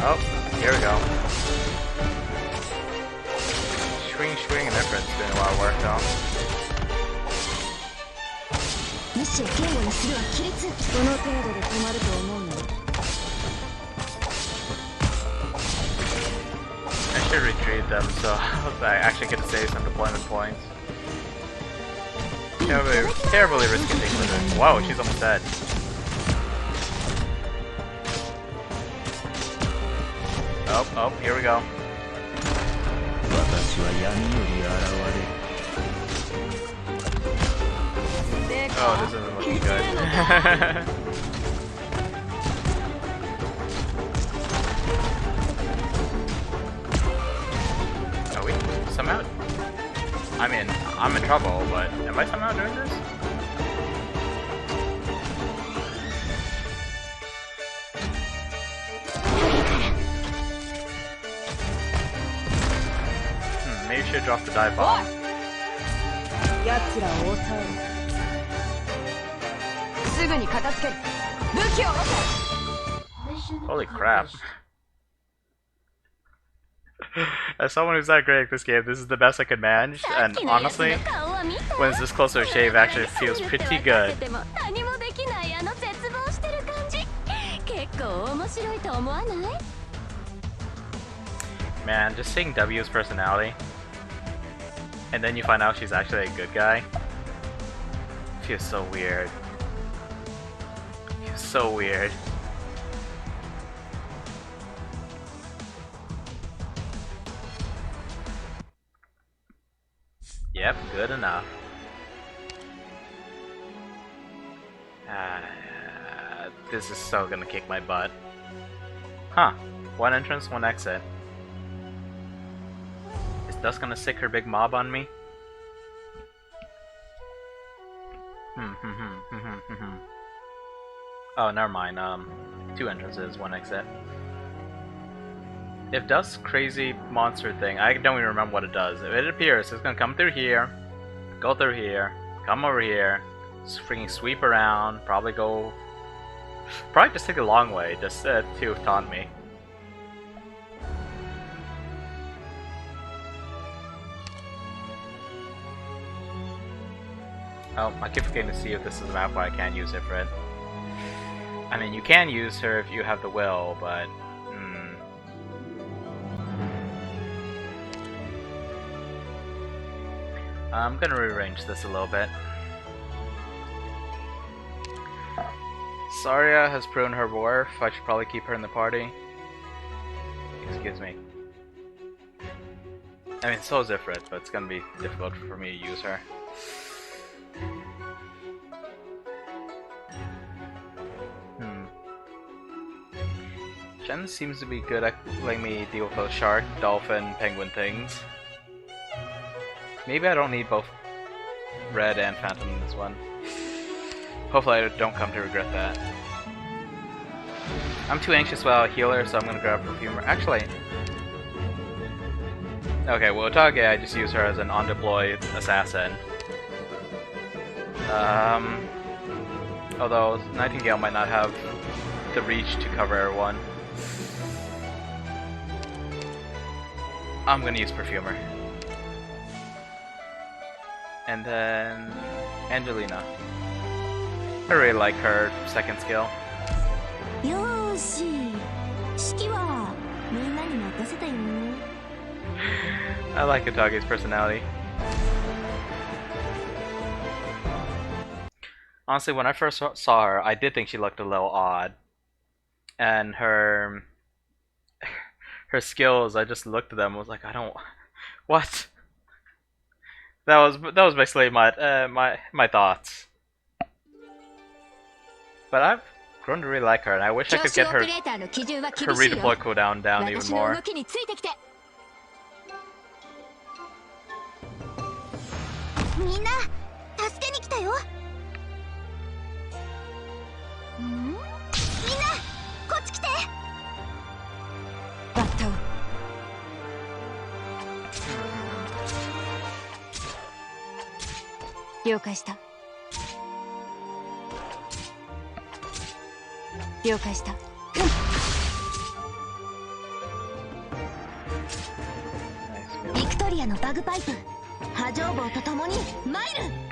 Oh, here we go. Swing and difference doing a lot of work though. I should retreat them so I actually get to save some deployment points. Terribly risky thing with it. Whoa, she's almost dead. Oh, here we go. Oh, this isn't looking good. Are we somehow? I mean, I'm in trouble, but am I somehow doing this? Maybe you should drop the dive bomb. Holy crap. As someone who's not great at this game, this is the best I could manage, and honestly, when it's this close to a shave, it actually feels pretty good. Man, just seeing W's personality, and then you find out she's actually a good guy, feels so weird. Feels so weird. Yep, good enough. This is so gonna kick my butt. Huh. One entrance, one exit. Is Dust gonna sick her big mob on me? Oh, never mind. 2 entrances, 1 exit. If it does crazy monster thing, I don't even remember what it does. If it appears, it's gonna come through here, go through here, come over here, freaking sweep around, probably just take the long way, just to taunt me. Oh, I keep forgetting to see if this is a map where I can use Ifrit. I mean, you can use her if you have the will, but... I'm gonna rearrange this a little bit. Saria has proven her worth. I should probably keep her in the party. Excuse me. I mean, so is Ifrit, but it's gonna be difficult for me to use her. Jen seems to be good at letting me deal with those shark, dolphin, penguin things. Maybe I don't need both Red and Phantom in this one. Hopefully I don't come to regret that. I'm too anxious about a healer, so I'm gonna grab Perfumer. Actually... Okay, well Otage, I just use her as an on-deploy assassin. Although Nightingale might not have the reach to cover everyone. I'm gonna use Perfumer. And then Angelina. I really like her second skill. I like Otage's personality. Honestly, when I first saw her, I did think she looked a little odd. And her skills, I just looked at them and was like, I don't... What? That was basically my thoughts. But I've grown to really like her, and I wish I could get her redeploy cooldown down even more.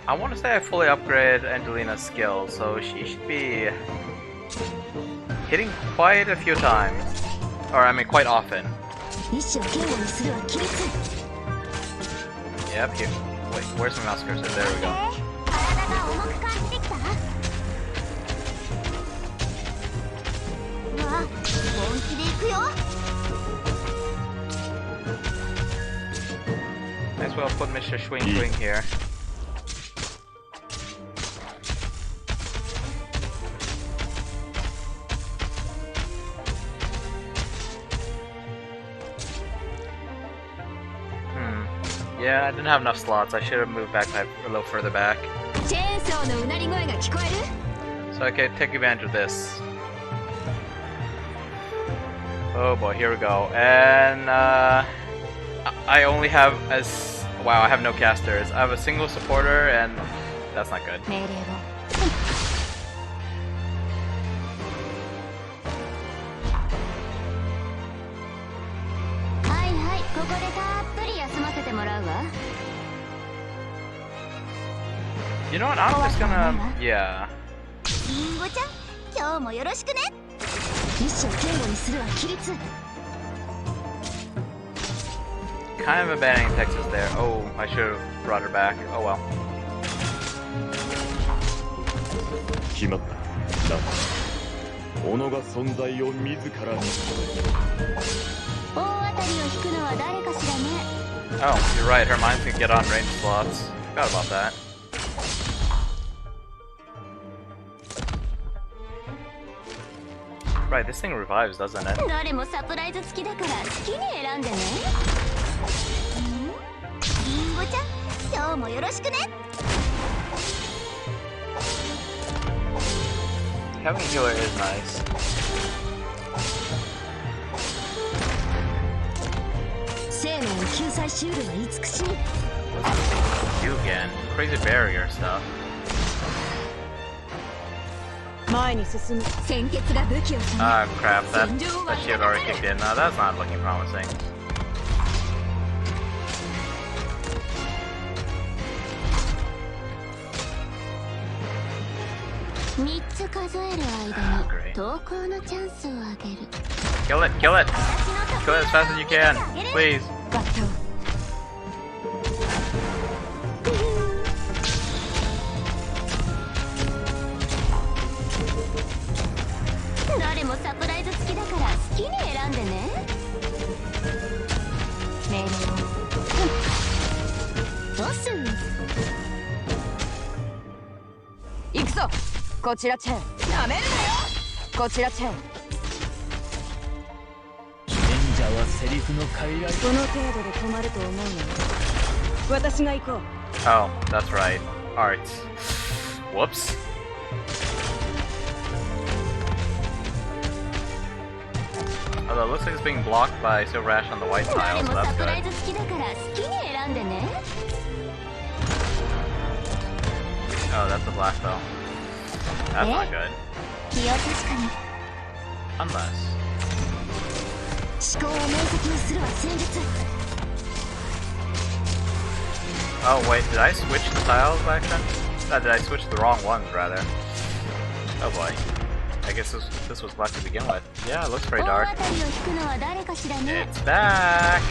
I want to say I fully upgraded Angelina's skills, so she should be hitting quite a few times. Or, I mean, quite often. Yep, here. Wait, where's my mouse cursor? There we go. Might as well put Mr. Swing Swing here. Yeah, I didn't have enough slots. I should have moved back a little further back. So I can take advantage of this. Oh boy, here we go. And I only have wow, I have no casters. I have a single supporter, and that's not good. You know what? I'm just gonna, yeah. Kind of abandoning Texas there. Oh, I should have brought her back. Oh well. Oh, you're right. Her mines can get on range slots. Forgot about that. Right, this thing revives, doesn't it? Having a healer is nice. You again. Crazy barrier stuff. Ah, crap. That shield already kicked in. No, that's not looking promising. Kill it, kill it! Kill it as fast as you can, please. Oh, that's right. Arts. Whoops. Although it looks like it's being blocked by Silver Ash on the white tile, so that's good. Oh, that's a black belt. That's not good. Unless... Oh wait, did I switch the tiles back then? Did I switch the wrong ones, rather? Oh boy. I guess this was black to begin with. Yeah, it looks pretty dark. It's back!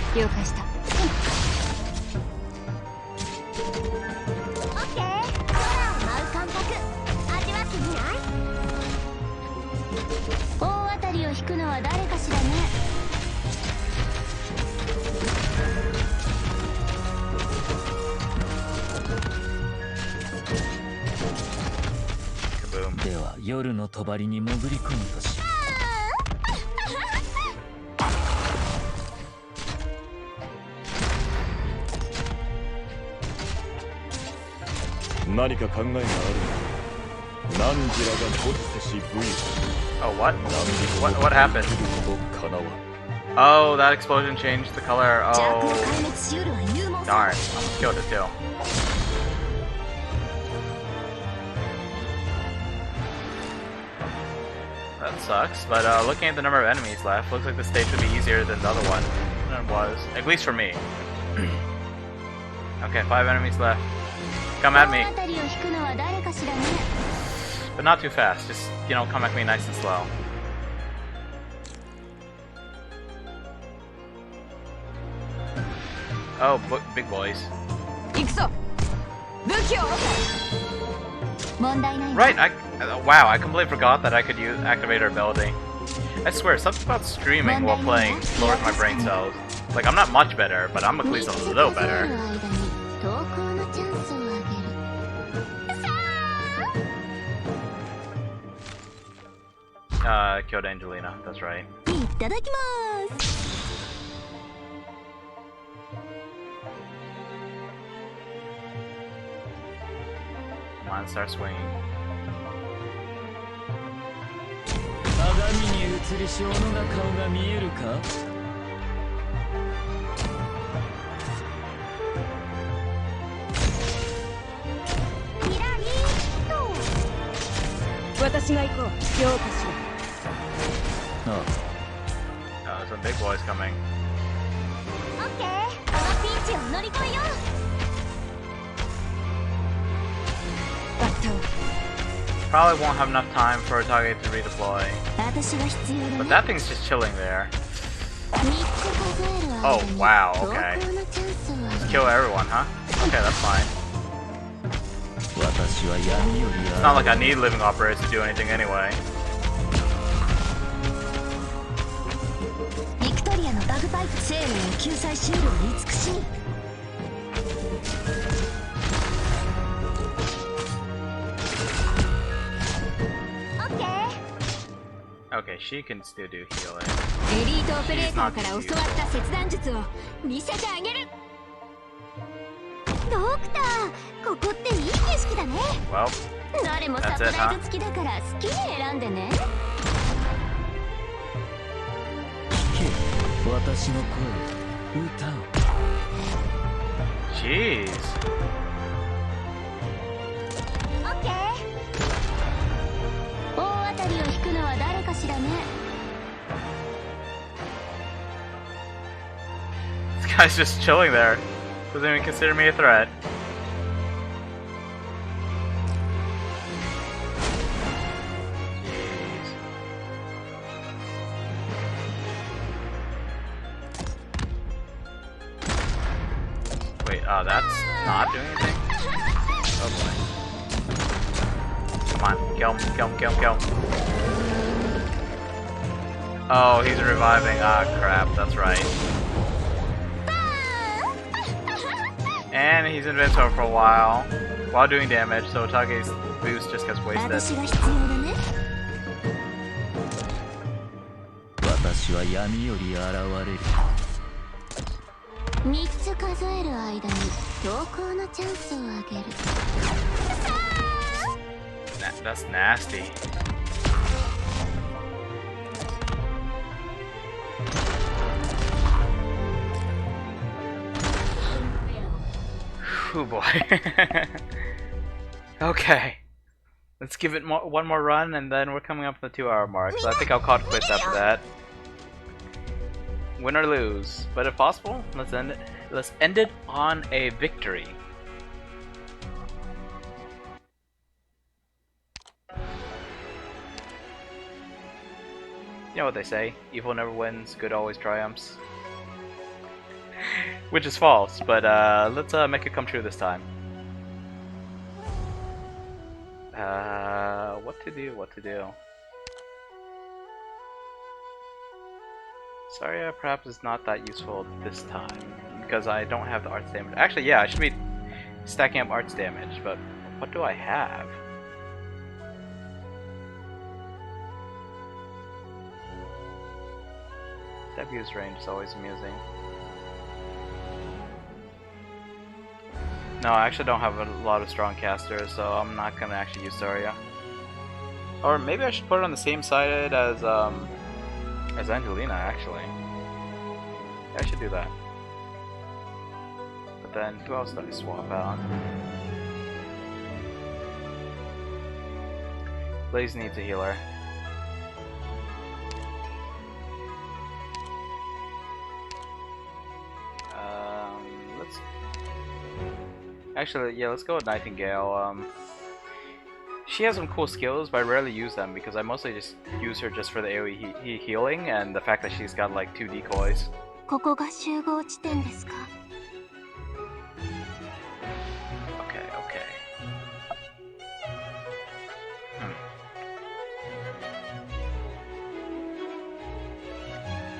Kaboom. では夜の帳に潜り込むとし。何か考えがあるの。何時らがボツせし V。 Oh, what? What happened? Oh, that explosion changed the color. Oh. Darn. Almost killed it too. That sucks, but looking at the number of enemies left, looks like the stage would be easier than the other one than it was. At least for me. Okay, 5 enemies left. Come at me. But not too fast, just, you know, come at me nice and slow. Oh, big boys. Right, wow, I completely forgot that I could activate her ability. I swear, something about streaming while playing lowers my brain cells. Like, I'm not much better, but I'm at least a little better. Killed Angelina, that's right. Come on, start swinging. 鏡に映り小野が顔が見えるか? Oh, some big boys coming. Probably won't have enough time for a target to redeploy. But that thing's just chilling there. Oh, wow, okay. Just kill everyone, huh? Okay, that's fine. It's not like I need living operators to do anything anyway. Okay, she can still do healing. She's not ドクター、ここっていい景色だね。 Well, どれもサプライズ付きだから好きに選んでね。聞け、私の声、歌を。 jeez. オッケー。大当たりを引くのは誰かしらね。 This guy's just chilling there. Doesn't even consider me a threat. Jeez. Wait, oh, that's not doing anything? Oh boy. Come on, kill him, kill him, kill him, kill him. Oh, he's reviving. Ah, crap, that's right. And he's invincible for a while doing damage, so Tage's boost just gets wasted. 私が必要だね。私は闇より現れる。3つ数える間に投稿のチャンスをあげる。That's nasty. Oh boy. Okay. Let's give it one more run and then we're coming up to the 2-hour mark. So I think I'll call it quits after that. Win or lose. But if possible, let's end it on a victory. You know what they say, evil never wins, good always triumphs. Which is false, but let's make it come true this time. What to do? Sorry, perhaps is not that useful this time, because I don't have the arts damage. Actually, yeah, I should be stacking up arts damage, but what do I have? W's range is always amusing. No, I actually don't have a lot of strong casters, so I'm not gonna actually use Zarya. Or maybe I should put it on the same side as Angelina, actually. Yeah, I should do that. But then, who else did I swap out? Blaze needs a healer. Actually, yeah, let's go with Nightingale. She has some cool skills, but I rarely use them because I mostly just use her just for the AoE healing and the fact that she's got like 2 decoys. ここが集合地点ですか? Okay.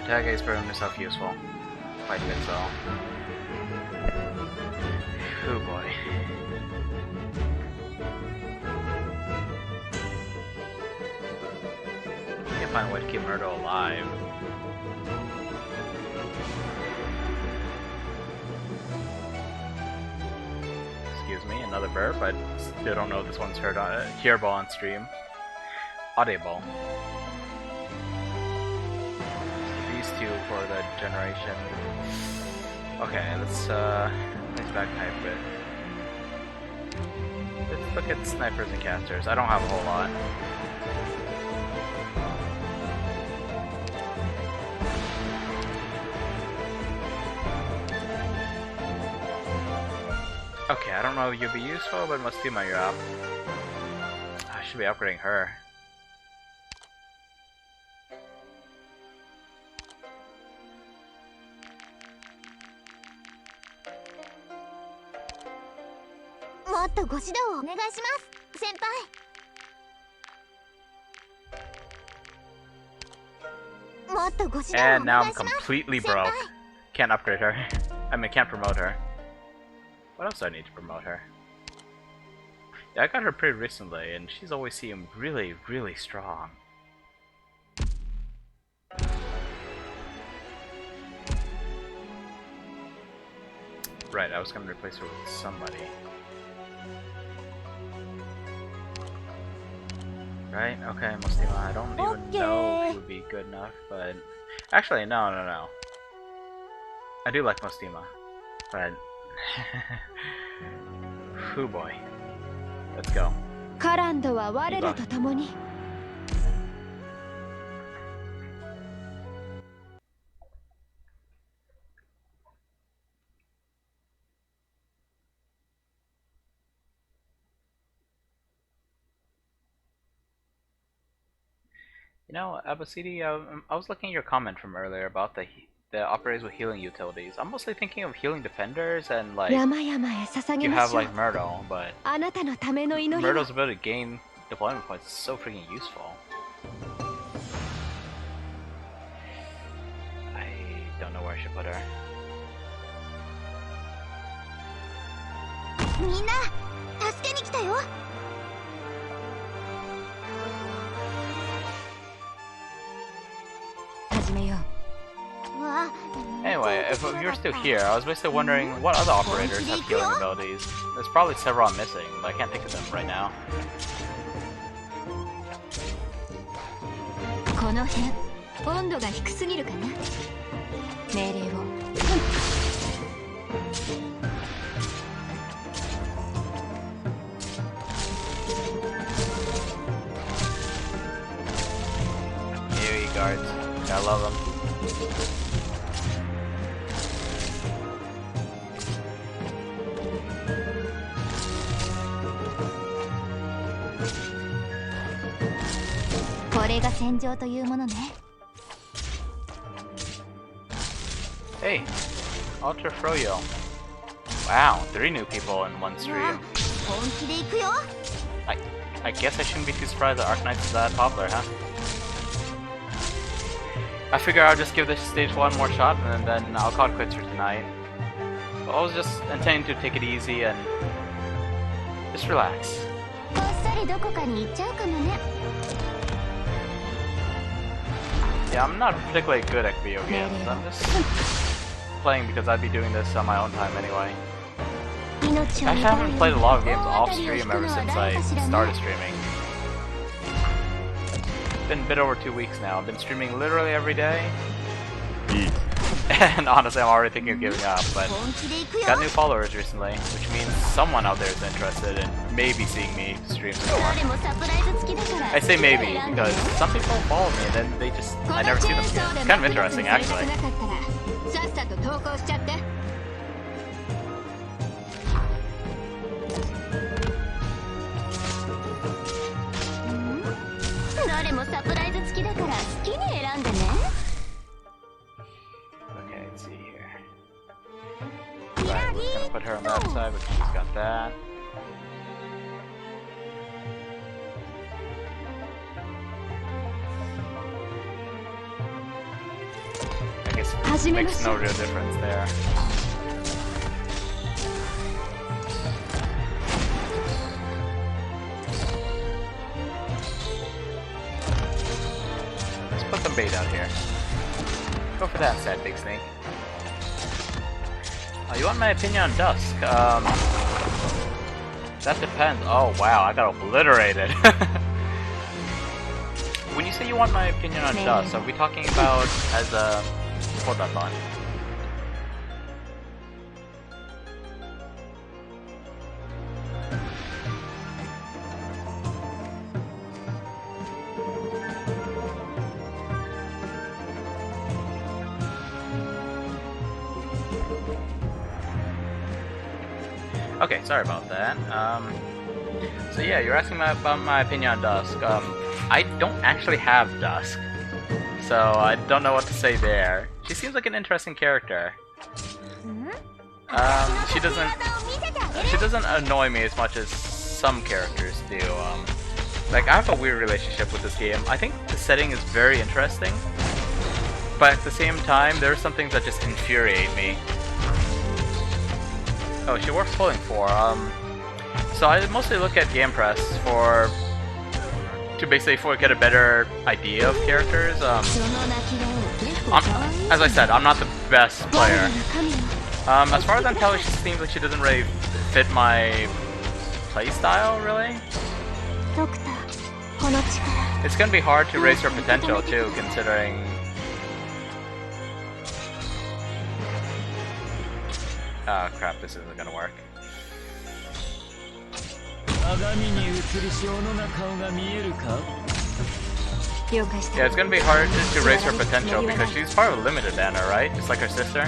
Tage's proven herself useful. Quite good, so. Oh boy. Can't find a way to keep Murdo alive. Excuse me, another burp. I still don't know if this one's hearable on stream. Audible. These two for the generation. Okay, let's back type it. Let's look at snipers and casters. I don't have a whole lot. Okay, I don't know if you'll be useful, but it must do my job. I should be upgrading her. And now I'm completely broke. Can't upgrade her. I mean, can't promote her. What else do I need to promote her? Yeah, I got her pretty recently, and she's always seemed really, really strong. Right, I was gonna replace her with somebody. Right? Okay, Mustima. I don't even know if he would be good enough, but... Actually, no. I do like Mustima, but... Hoo boy. Let's go. カランドは我らと共に You know, Abasidi, I was looking at your comment from earlier about the operators with healing utilities. I'm mostly thinking of healing defenders and like... 山々へ捧げ You ま have しょう like Myrtle, but あなたのための祈りを Myrtle's ability to gain deployment points is so freaking useful. I don't know where I should put her. みんな助けに来たよ。 始めよう わ Anyway, if you're still here, I was basically wondering what other operators have healing abilities. There's probably several I'm missing, but I can't think of them right now. この辺温度が低すぎるかな命令を AoE guards. I love them. Hey, Ultra Froyo. Wow, 3 new people in one stream. 本気で行くよ。 I guess I shouldn't be too surprised that Arknights is that popular, huh? I figure I'll just give this stage 1 more shot and then I'll call it quits for tonight. But I was just intending to take it easy and just relax. こっそりどこかに行っちゃうかもね。 Yeah, I'm not particularly good at video games. I'm just playing because I'd be doing this on my own time anyway. Actually, I haven't played a lot of games off stream ever since I started streaming. It's been a bit over 2 weeks now. I've been streaming literally every day. And honestly, I'm already thinking of giving up, but got new followers recently, which means someone out there is interested in maybe seeing me stream some more. I say maybe because some people follow me and then they just, I never see them again. It's kind of interesting, actually. さっさと投稿しちゃって 誰もサプライズ付きだから好きに選んでね。 Okay, let's see here. Right, we're just gonna put her on that side, but she's got that. I guess it makes no real difference there. Let's put some bait out here. Go for that instead, Big Snake. You want my opinion on Dusk? That depends. Oh wow, I got obliterated. When you say you want my opinion on Dusk, are we talking about as a... Hold that thought. Okay, sorry about that. So yeah, you're asking about my opinion on Dusk. I don't actually have Dusk, so I don't know what to say there. She seems like an interesting character. She doesn't annoy me as much as some characters do. Like, I have a weird relationship with this game. I think the setting is very interesting, but at the same time, there are some things that just infuriate me. Oh, she works pulling for. So I mostly look at Game Press to basically get a better idea of characters. As I said, I'm not the best player. As far as I'm telling, she seems like she doesn't really fit my playstyle, really. ドクター、この力 It's gonna be hard to raise her potential too, considering. Oh crap, this isn't gonna work. 鏡に映りし斧が顔が見えるか 了解した Yeah, it's gonna be hard to raise her potential because she's part of a limited banner, right? Just like her sister.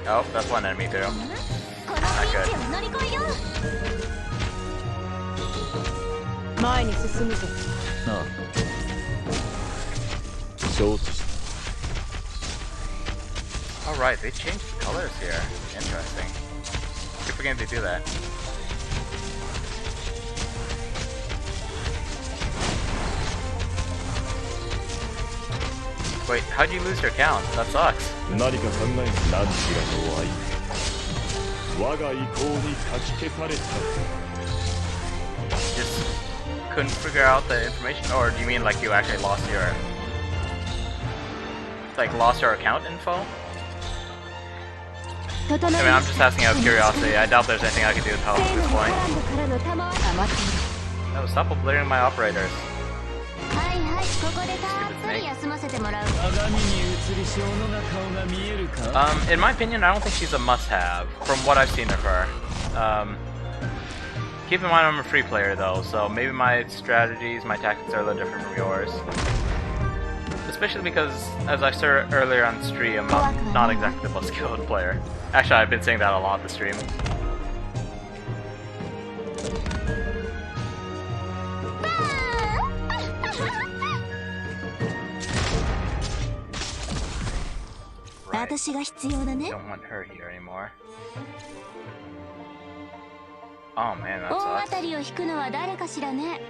Oh, that's one enemy too. このピンチを乗り越えよう前に進むぞあ承知した Alright, they changed the colors here. Interesting. Keep forgetting to do that. Wait, how'd you lose your count? That sucks. 何か考え何しらの愛我が意向にかき消された Just couldn't figure out the information? Or do you mean like you actually lost your... Like lost your account info? I mean, I'm just asking out of curiosity. I doubt there's anything I can do to help at this point. No, stop obliterating my operators. はいはいここでたっぷり休ませてもらう鏡に映りし斧が顔が見えるか In my opinion, I don't think she's a must-have, from what I've seen of her. Keep in mind I'm a free player though, so maybe my strategies, my tactics are a little different from yours. Especially because, as I said earlier on stream, I'm not exactly the most skilled player. Actually, I've been saying that a lot this stream. Right. 私が必要だね Don't want her here anymore. Oh man, that 大 sucks. 当たりを引くのは誰かしらね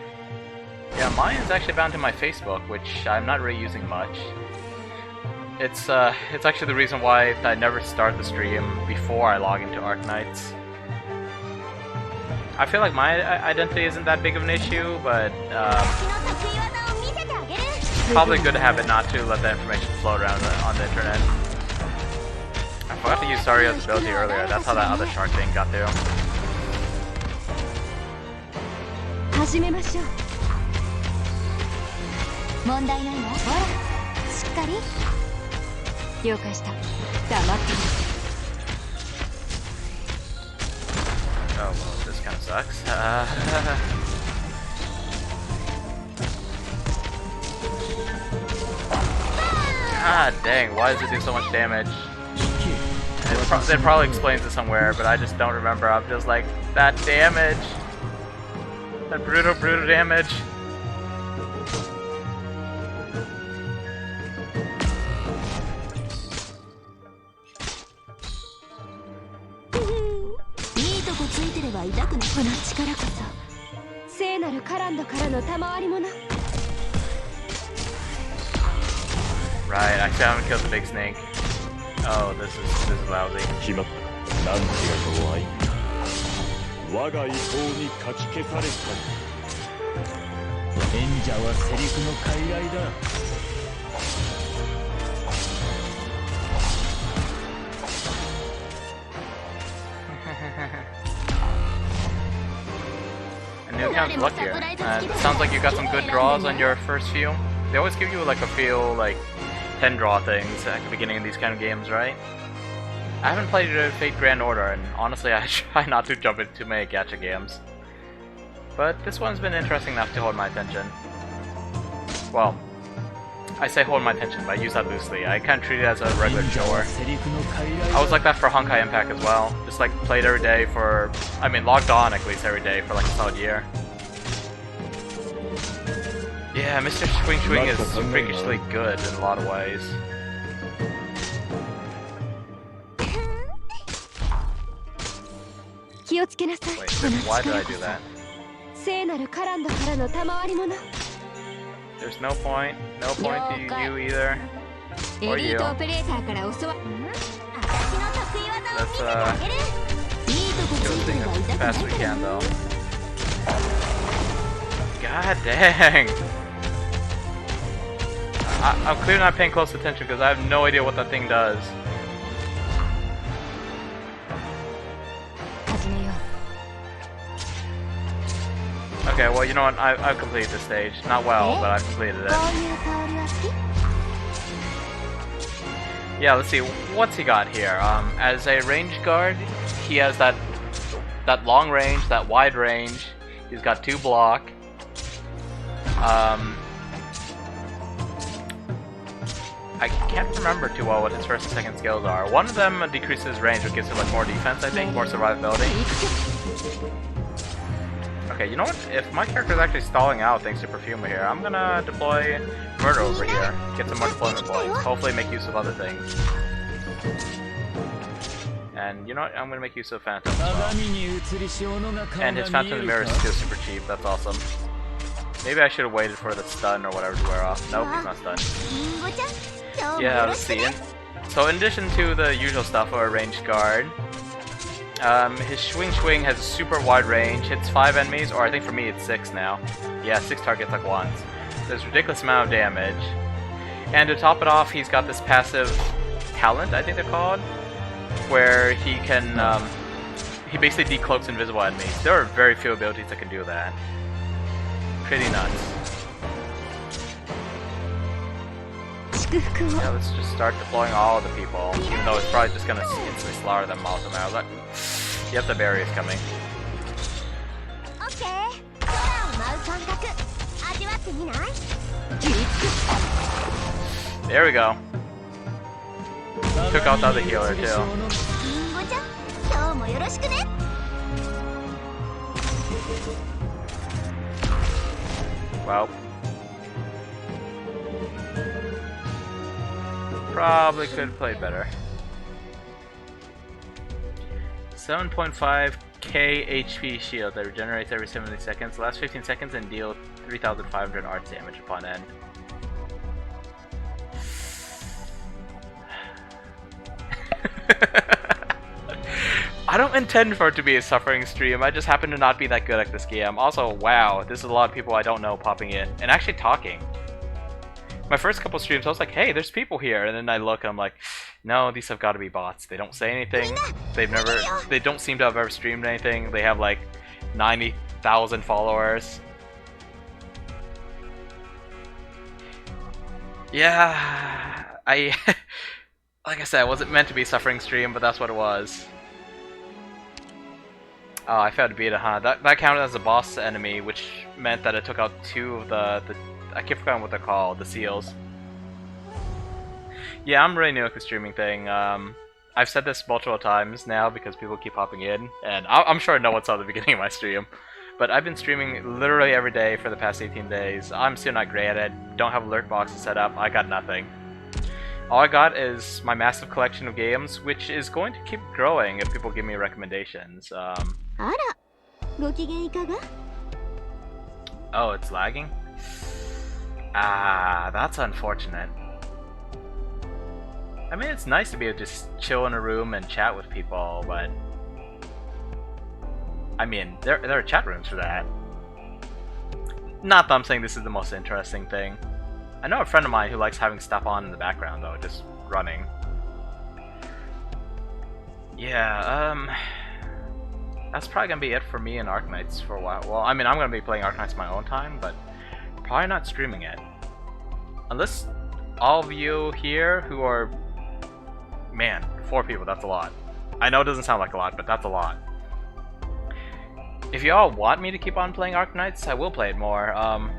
Yeah, mine is actually bound to my Facebook, which I'm not really using much. It's actually the reason why I never start the stream before I log into Arknights. I feel like my identity isn't that big of an issue, but it's probably good to have it not to let that information float around on the internet. I forgot to use Sario's ability earlier. That's how that other shark thing got through. 始めましょう問題ないわほらしっかり了解した黙って Oh well, this kind of sucks. God dang, why does it do so much damage? It probably explains it somewhere, but I just don't remember. I'm just like, that damage! That brutal damage! Right, I still haven't killed the big snake. Oh, this is lousy. 決まった何しらの愛我が意向にかき消された演者はセリフの傀儡だ A new account's luckier. It sounds like you got some good draws on your first few. They always give you like a few like 10 draw things at the beginning of these kind of games, right? I haven't played Fate Grand Order, and honestly I try not to jump into too many gacha games. But this one's been interesting enough to hold my attention. Well, I say hold my attention, but I use that loosely. I kind of treat it as a regular chore. I was like that for Honkai Impact as well. Just like played every day for, I mean logged on at least every day for like a solid year. Yeah, Mr. Swing Swing is freakishly good in a lot of ways. Wait, then why did I do that? There's no point to you either. Or you. Let's do things as fast as we can though. God dang! I'm clearly not paying close attention because I have no idea what that thing does. 始めよ Okay, well, you know what? I've completed this stage. Not well, but I've completed う。 it. こういう香りは好 Yeah, let's see. What's he got here? As a range guard, he has that long range, that wide range. He's got 2 block. I can't remember too well what his first and second skills are. One of them decreases range, which gives him like more defense, I think, more survivability. Okay, you know what? If my character is actually stalling out thanks to Perfuma here, I'm gonna deploy Murder over here. Get some more deployment points. Hopefully make use of other things. And you know what? I'm gonna make use of Phantom as well. 鏡に映りし斧が顔 And が his 見 Phantom え in the る Mirror か is still super cheap. That's awesome. Maybe I should have waited for the stun or whatever to wear off. Nope, he's not stunned. りんごちゃん今日も Yeah, よろ let's しく see. ね So in addition to the usual stuff for a ranged guard, his swing has a super wide range, hits 5 enemies, or I think for me it's 6 now. Yeah, 6 targets like once. Does a ridiculous amount of damage. And to top it off, he's got this passive talent, I think they're called, where he can, he basically decloaks invisible enemies. There are very few abilities that can do that. Pretty nuts. 祝福を Yeah, let's just start deploying all of the people, even though it's probably just gonna instantly slaughter them all somehow. Yep, the barrier is coming. オッケー空を舞う感覚味わってみない There we go. Took out the other healer 鏡に映りし too. りんごちゃん今日もよろしくね Well. Probably could have played better. 7.5k HP shield that regenerates every 70 seconds, lasts 15 seconds, and deal 3,500 arts damage upon end. I don't intend for it to be a suffering stream, I just happen to not be that good at this game. Also, wow, this is a lot of people I don't know popping in, and actually talking. My first couple streams, I was like, hey, there's people here, and then I look and I'm like, no, these have got to be bots. They don't say anything, they don't seem to have ever streamed anything, they have like 90,000 followers. Yeah, like I said, it wasn't meant to be a suffering stream, but that's what it was. Oh, I failed to beat it, huh? That counted as a boss enemy, which meant that it took out 2 of the I keep forgetting what they're called, the seals. Yeah, I'm really new at the streaming thing. I've said this multiple times now because people keep popping in, and I'm sure no one saw the beginning of my stream. But I've been streaming literally every day for the past 18 days. I'm still not great at it, don't have alert boxes set up, I got nothing. All I got is my massive collection of games, which is going to keep growing if people give me recommendations. あらご機嫌いかが Oh, it's lagging? Ah, that's unfortunate. I mean, it's nice to be able to just chill in a room and chat with people, but... I mean, there are chat rooms for that. Not that I'm saying this is the most interesting thing. I know a friend of mine who likes having stuff on in the background, though, just running. Yeah, that's probably gonna be it for me and Arknights for a while. Well, I mean, I'm gonna be playing Arknights my own time, but probably not streaming it. Unless all of you here who are... Man, 4 people, that's a lot. I know it doesn't sound like a lot, but that's a lot. If you all want me to keep on playing Arknights, I will play it more.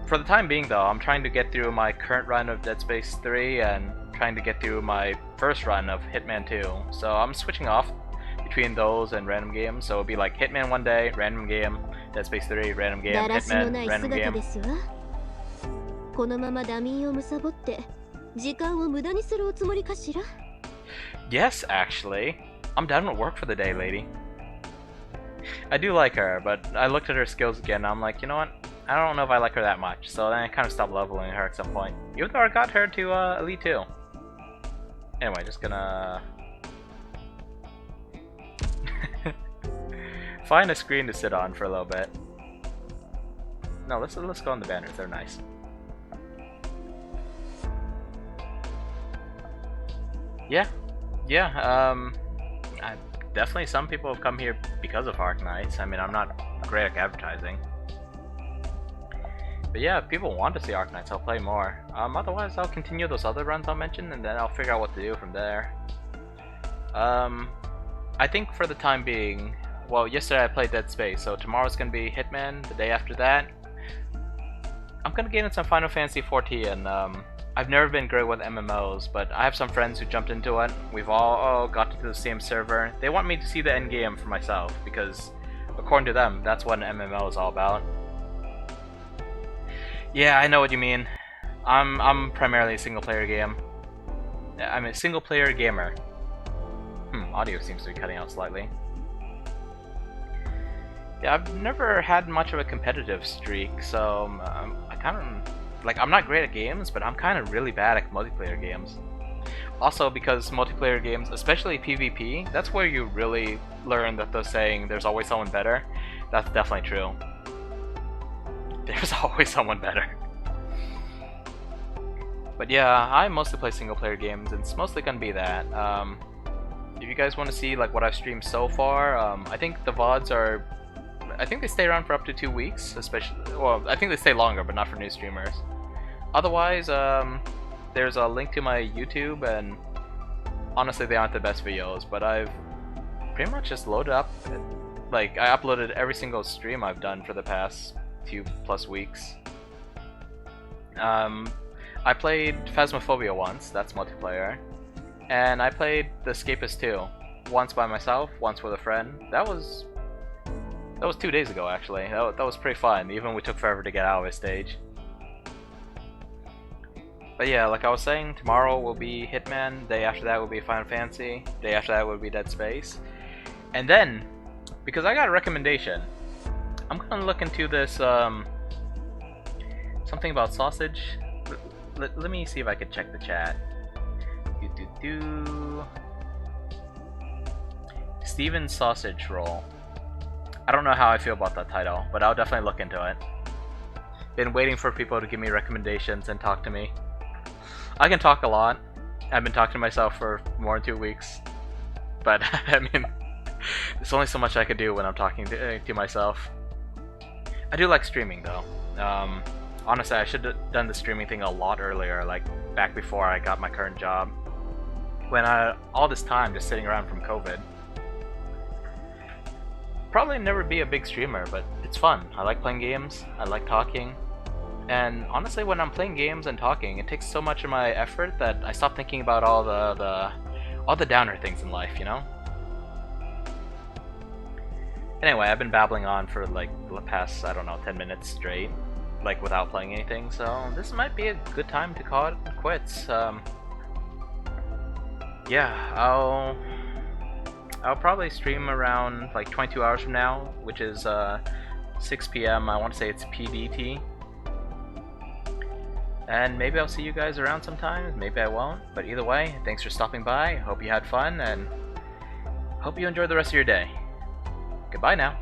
For the time being, though, I'm trying to get through my current run of Dead Space 3 and trying to get through my first run of Hitman 2. So I'm switching off between those and random games. So it'll be like Hitman one day, random game, Dead Space 3, random game, だらしのな Hitman, い random 姿 game. ですわこのままダミーを貪って時間を無駄にするおつもりかしら Yes, actually. I'm done with work for the day, lady. I do like her, but I looked at her skills again and I'm like, you know what? I don't know if I like her that much. So then I kind of stopped leveling her at some point. Even though I got her to Elite 2. Anyway, just gonna... find a screen to sit on for a little bit. No, let's go on the banners, they're nice. Yeah, yeah. Definitely some people have come here because of Arknights. I mean, I'm not great at advertising. But yeah, if people want to see Arknights, I'll play more. Otherwise, I'll continue those other runs I'll mention, and then I'll figure out what to do from there. I think for the time being, well, yesterday I played Dead Space, so tomorrow's gonna be Hitman. The day after that, I'm gonna get into some Final Fantasy XIV, and I've never been great with MMOs, but I have some friends who jumped into it. We've all got to the same server. They want me to see the end game for myself, because according to them, that's what an MMO is all about. Yeah, I know what you mean. I'm primarily a single-player game. I'm a single-player gamer. Audio seems to be cutting out slightly. Yeah, I've never had much of a competitive streak, so I kind of like, I'm not great at games, but I'm kind of really bad at multiplayer games. Also, because multiplayer games, especially PvP, that's where you really learn that the saying "there's always someone better." That's definitely true. There's always someone better. But yeah, I mostly play single player games, and it's mostly gonna be that. If you guys want to see like what I've streamed so far, I think the VODs are, I think they stay around for up to 2 weeks, especially, well, I think they stay longer, but not for new streamers. Otherwise, there's a link to my YouTube, and honestly they aren't the best videos, but I've pretty much just loaded up, like I uploaded every single stream I've done for the past 2+ weeks. I played Phasmophobia once, that's multiplayer, and I played The Escapist 2, once by myself, once with a friend. That was 2 days ago actually. That was pretty fun, even we took forever to get out of a stage. But yeah, like I was saying, tomorrow will be Hitman, day after that will be Final Fantasy, day after that will be Dead Space. And then, because I got a recommendation, I'm gonna look into this, something about sausage. Let me see if I can check the chat. Steven's Sausage Roll. I don't know how I feel about that title, but I'll definitely look into it. Been waiting for people to give me recommendations and talk to me. I can talk a lot. I've been talking to myself for more than 2 weeks. But, I mean, there's only so much I can do when I'm talking to myself. I do like streaming, though. Honestly, I should have done the streaming thing a lot earlier, like back before I got my current job. When all this time just sitting around from COVID. Probably never be a big streamer, but it's fun. I like playing games, I like talking. And honestly, when I'm playing games and talking, it takes so much of my effort that I stop thinking about all the downer things in life, you know? Anyway, I've been babbling on for like the past, I don't know, 10 minutes straight, like without playing anything, so this might be a good time to call it quits. Yeah, I'll probably stream around like 22 hours from now, which is 6 p.m. I want to say it's PDT. And maybe I'll see you guys around sometime, maybe I won't, but either way, thanks for stopping by, hope you had fun, and hope you enjoy the rest of your day. Goodbye now.